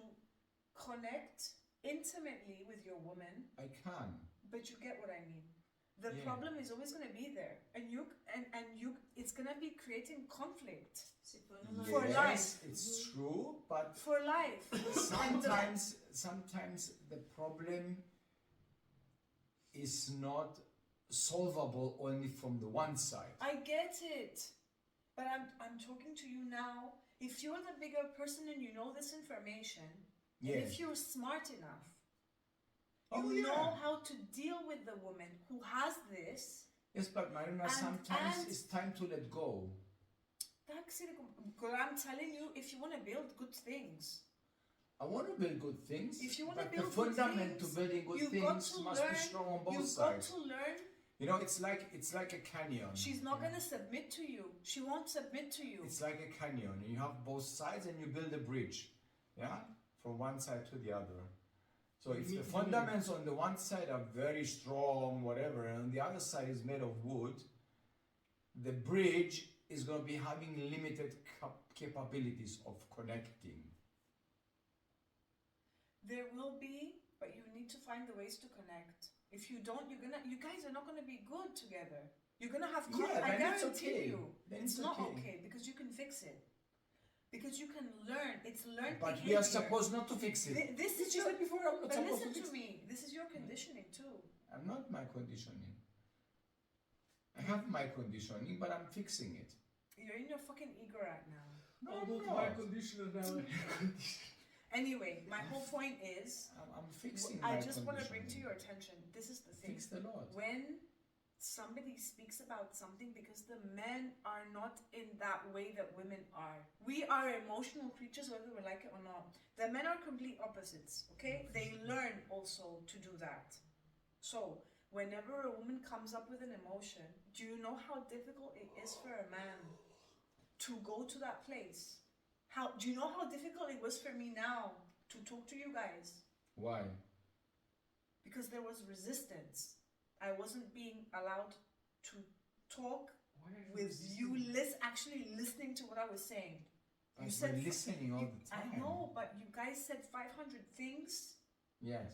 connect intimately with your woman, I can. but you get what I mean. The Yeah. problem is always going to be there, and you, it's going to be creating conflict Συμφωνώ For μαζί life. σας. It's true, but for life. sometimes the problem is not solvable only from the one side. I get it, but I'm talking to you now. If you're the bigger person and you know this information, and Yes. if you're smart enough, Oh, you know yeah. how to deal with the woman who has this. Yes, but Marina, And- sometimes and- it's time to let go. Because I'm telling you, if you want to build good things, I want to build good things, If you wanna but build the good fundament things, to building good you've got things to must be learn- strong on both you've got sides. to learn. You know, it's like a canyon. She's not Yeah. going to submit to you. She won't submit to you. It's like a canyon. You have both sides and you build a bridge, yeah, from one side to the other. So if the fundamentals on the one side are very strong, whatever, and the other side is made of wood, the bridge is going to be having limited capabilities of connecting. There will be, but you need to find the ways to connect. If you don't, you guys are not gonna be good together. You're gonna have Yeah, I then it's guarantee okay. you, Then it's it's not okay. okay because you can fix it. Because you can learn. It's learned But behavior. we are supposed not to fix it. This You is said your. it before, I'm not But supposed listen to fix to it. me. This is your conditioning too. I'm not my conditioning. I have my conditioning, but I'm fixing it. You're in your fucking ego right now. No, I'll I'm go to my not. conditioner now. Anyway, my whole point is, I'm fixing my I just want to bring to conditioning. your attention. This is the thing. Fix the Lord. When somebody speaks about something, because the men are not in that way that women are. We are emotional creatures, whether we like it or not. The men are complete opposites, okay? They learn also to do that. So, whenever a woman comes up with an emotion, do you know how difficult it is for a man to go to that place? Do you know how difficult it was for me now to talk to you guys? Why? Because there was resistance. I wasn't being allowed to talk Why are with you resisting? actually listening to what I was saying. You I've said been listening all You- the time. I know, but you guys said 500 things. Yes.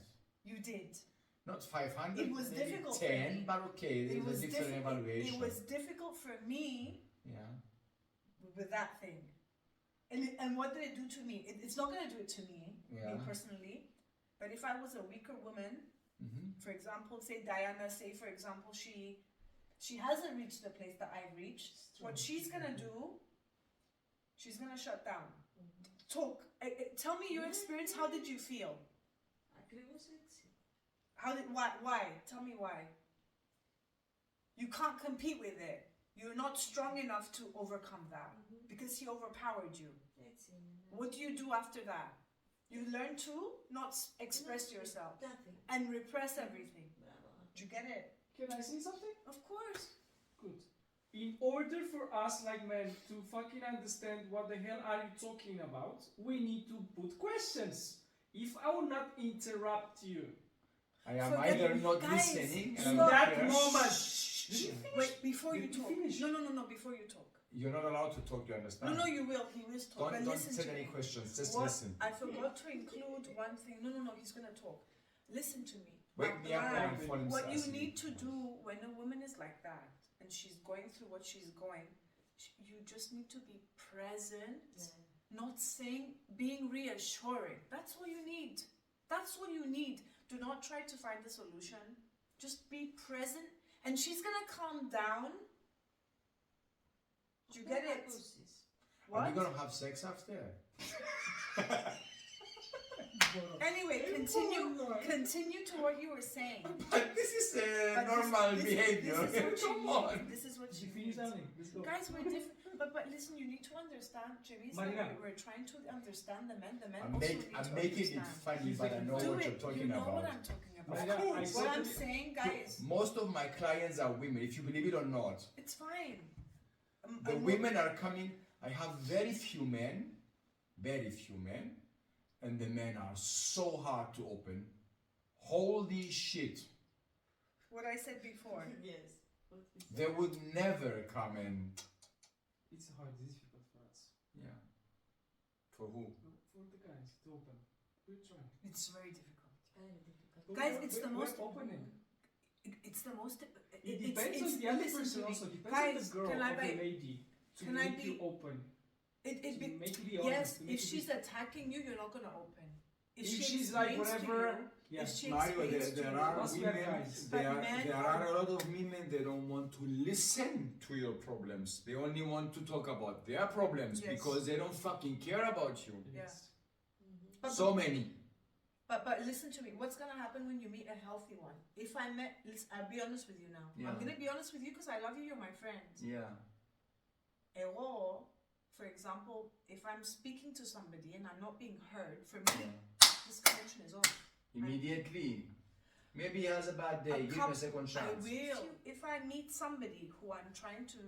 You did. Not 500. It was maybe difficult for 10, me. but okay, there's a different evaluation. It was difficult for me Yeah. with that thing. And what did it do to me? It's not going to do it to me, Yeah. me personally. But if I was a weaker woman, Mm-hmm. for example, say Diana, say for example she hasn't reached the place that I've reached, what she's gonna do, she's gonna shut down. Talk. Tell me your experience. How did you feel? Ακριβώς έτσι. Why? Tell me why. You can't compete with it. You're not strong enough to overcome that because he overpowered you. Έτσι είναι. ναι. What do you do after that? You learn to not express yourself Nothing. and repress everything. Μπράβο. Do you get it? Can I say something? Of course. Good. In order for us, like men, to fucking understand what the hell are you talking about, we need to put questions. If I will not interrupt you, I am Forget either it. not Guys, listening and in I'm in that here. moment, Wait, before you Did you talk. finish? No, before you talk. You're not allowed to talk, you understand? No, you will. He will talk. But Don't listen take to any me. questions, just What? listen. I forgot to include one thing. No, he's gonna talk. Listen to me. Wake me up when I'm falling What you asleep. need to do when a woman is like that and she's going through what she's going, you just need to be present, Ναι. not saying, being reassuring. That's what you need. That's what you need. Do not try to find the solution. Just be present, and she's gonna calm down. Do you Αυτό get θα it? ακούσεις. Are we What? gonna have sex after? Anyway, continue to what you were saying. But this is But normal this behavior. is what you Come need. on. This is what Did you you finish need. darling? Let's go. Guys, we're different. But listen, you need to understand, Jimmy. Marina. We're trying to understand the men. The men I'm, also make, need I'm to making it understand. funny, but I know Do what it. you're talking You know about. what I'm talking about. Marina, I What said I'm to- saying, guys, Most of my clients are women, if you believe it or not. it's fine. The women are coming. I have very few men, and the men are so hard to open. Holy shit. What I said before. Yes. What is that? They would never come and, It's hard, it's difficult for us. yeah. For who? For the guys to open. We're trying. It's very difficult. Very difficult. But Guys, we're- it's the we're most- opening. It's the most. It depends on the other person also. Depends Guys, on the girl can I or the be- lady to can I make you be- open. It To be, make you be honest. yes, to make if you she's be, attacking you, you're not gonna open. if she's like explains to whatever. you- Yeah. If she Mario, explains to there you, are Must be a women, guys. men there are- are a lot of women, they don't want to listen to your problems. They only want to talk about their problems Yes. because they don't fucking care about you. Yes. Mhm. But- So many. But listen to me. What's gonna happen when you meet a healthy one? If I met, I'll be honest with you now. Yeah. I'm gonna be honest with you because I love you. You're my friend. Yeah. Or, for example, if I'm speaking to somebody and I'm not being heard, for me, this connection is off. Immediately. Maybe he has a bad day. Give him a second I chance. will. If I meet somebody who I'm trying to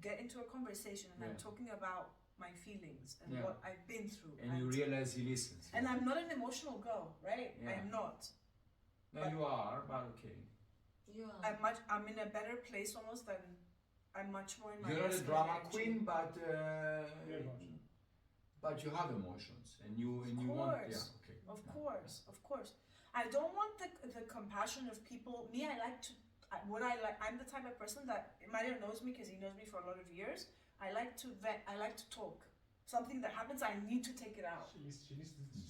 get into a conversation and I'm Yeah. talking about my feelings and Yeah. what I've been through, And you realize he listens. and I'm not an emotional girl, right? Yeah. I'm not. No, you are, but okay. You are. I'm in a better place almost than I'm much more in my. You're not a masculine drama energy. queen, but Very emotional. but you have emotions, and you Of want, course. yeah, okay. Of course, of course. I don't want the compassion of people. Me, I like to. What I like, I'm the type of person that Mario knows me because he knows me for a lot of years. I like to vent. I like to talk. Something that happens, I need to take it out. She needs to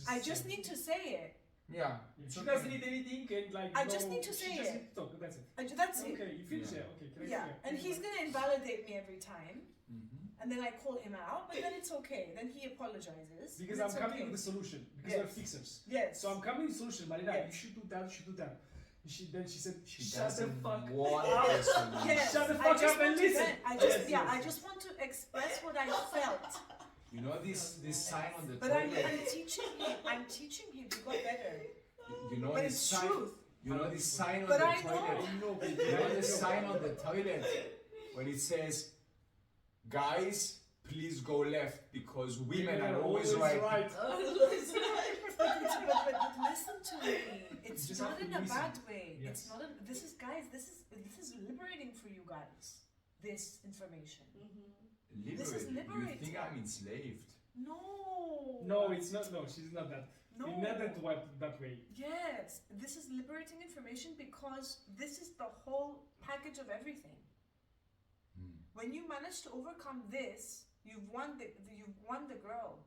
I say just it. need to say it. Yeah. Yeah, she doesn't need anything and like. I just need to she say just it. needs to talk. That's it. That's it. Okay, you finish Yeah. it. Okay, can I Yeah, hear? and he's gonna invalidate me every time, Mm-hmm. and then I call him out, but then it's okay. Then he apologizes. Because and I'm it's coming okay. with a solution. Because Yes. we're fixers. Yes. So I'm coming with a solution, Marina. Yes. You should do that. You should do that. Then she said, She "Shut the doesn't fuck want up." the solution. Yes, Shut the I fuck just up and want to listen. vent. I just, Yes, yes. I just want to express what I felt. You know this sign on the But toilet. I'm teaching him. I'm teaching him to go better. You know But this it's sign. truth. You know this sign on But the I know. toilet. I know, baby. You know I the know. sign on the toilet when it says, "Guys, please go left because women are always right." But listen to me. It's just not have to in a listen. bad way. Yes. It's not. This is guys. This is liberating for you guys. This information. Mhm. This is You liberating. think I'm enslaved? No. No, it's not. No, she's not that. No. Not that way. Yes, this is liberating information because this is the whole package of everything. Hmm. When you manage to overcome this, you've won the girl.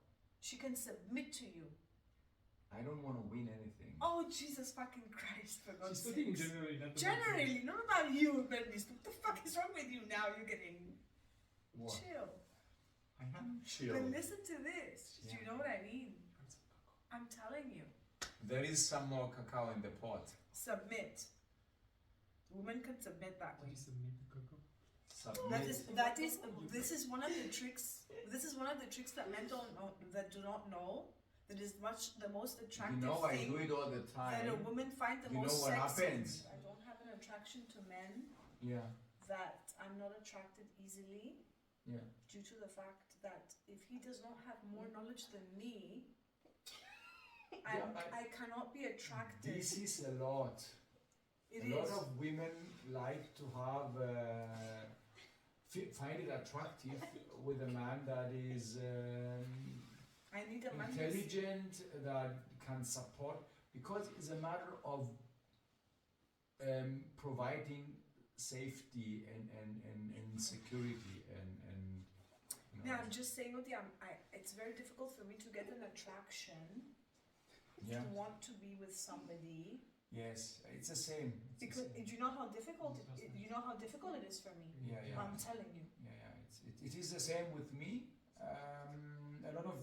She can submit to you. I don't want to win anything. Oh Jesus fucking Christ! For God's She's talking in sakes. generally, not about Generally, not about you, Bernice. What the fuck is wrong with you now? You're getting What? chill. I am chill. But listen to this. Do you Yeah. know what I mean? I'm telling you. There is some more cacao in the pot. Submit. Women can submit that way. Submit. This is one of the tricks. This is one of the tricks that men don't know, that do not know. That is the most You attractive know I thing do it all the that a time. woman find the You most know what sexy. happens? I don't have an attraction to men Yeah. that I'm not attracted easily Yeah. due to the fact that if he does not have more knowledge than me, I cannot be attracted. This is a lot. It A lot is. of women like to have find it attractive with a man that is I need a man. intelligent, that can support, because it's a matter of providing safety and security and you know. Yeah, I'm just saying, Odi, it's very difficult for me to get an attraction Yeah. to want to be with somebody. Yes, it's the same. It's the Because same. do you know how difficult you know how difficult it is for me? Yeah, yeah. I'm telling you. Yeah, it is the same with me. A lot of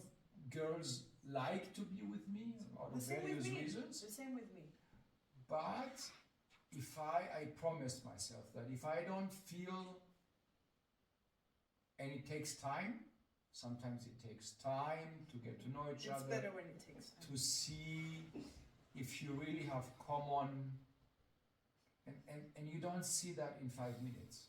girls like to be with me out The of same with various me. reasons. The same with me. But if I promised myself that if I don't feel, and it takes time, sometimes it takes time to get to know each It's other, better when it takes time. to see if you really have common, and you don't see that in 5 minutes.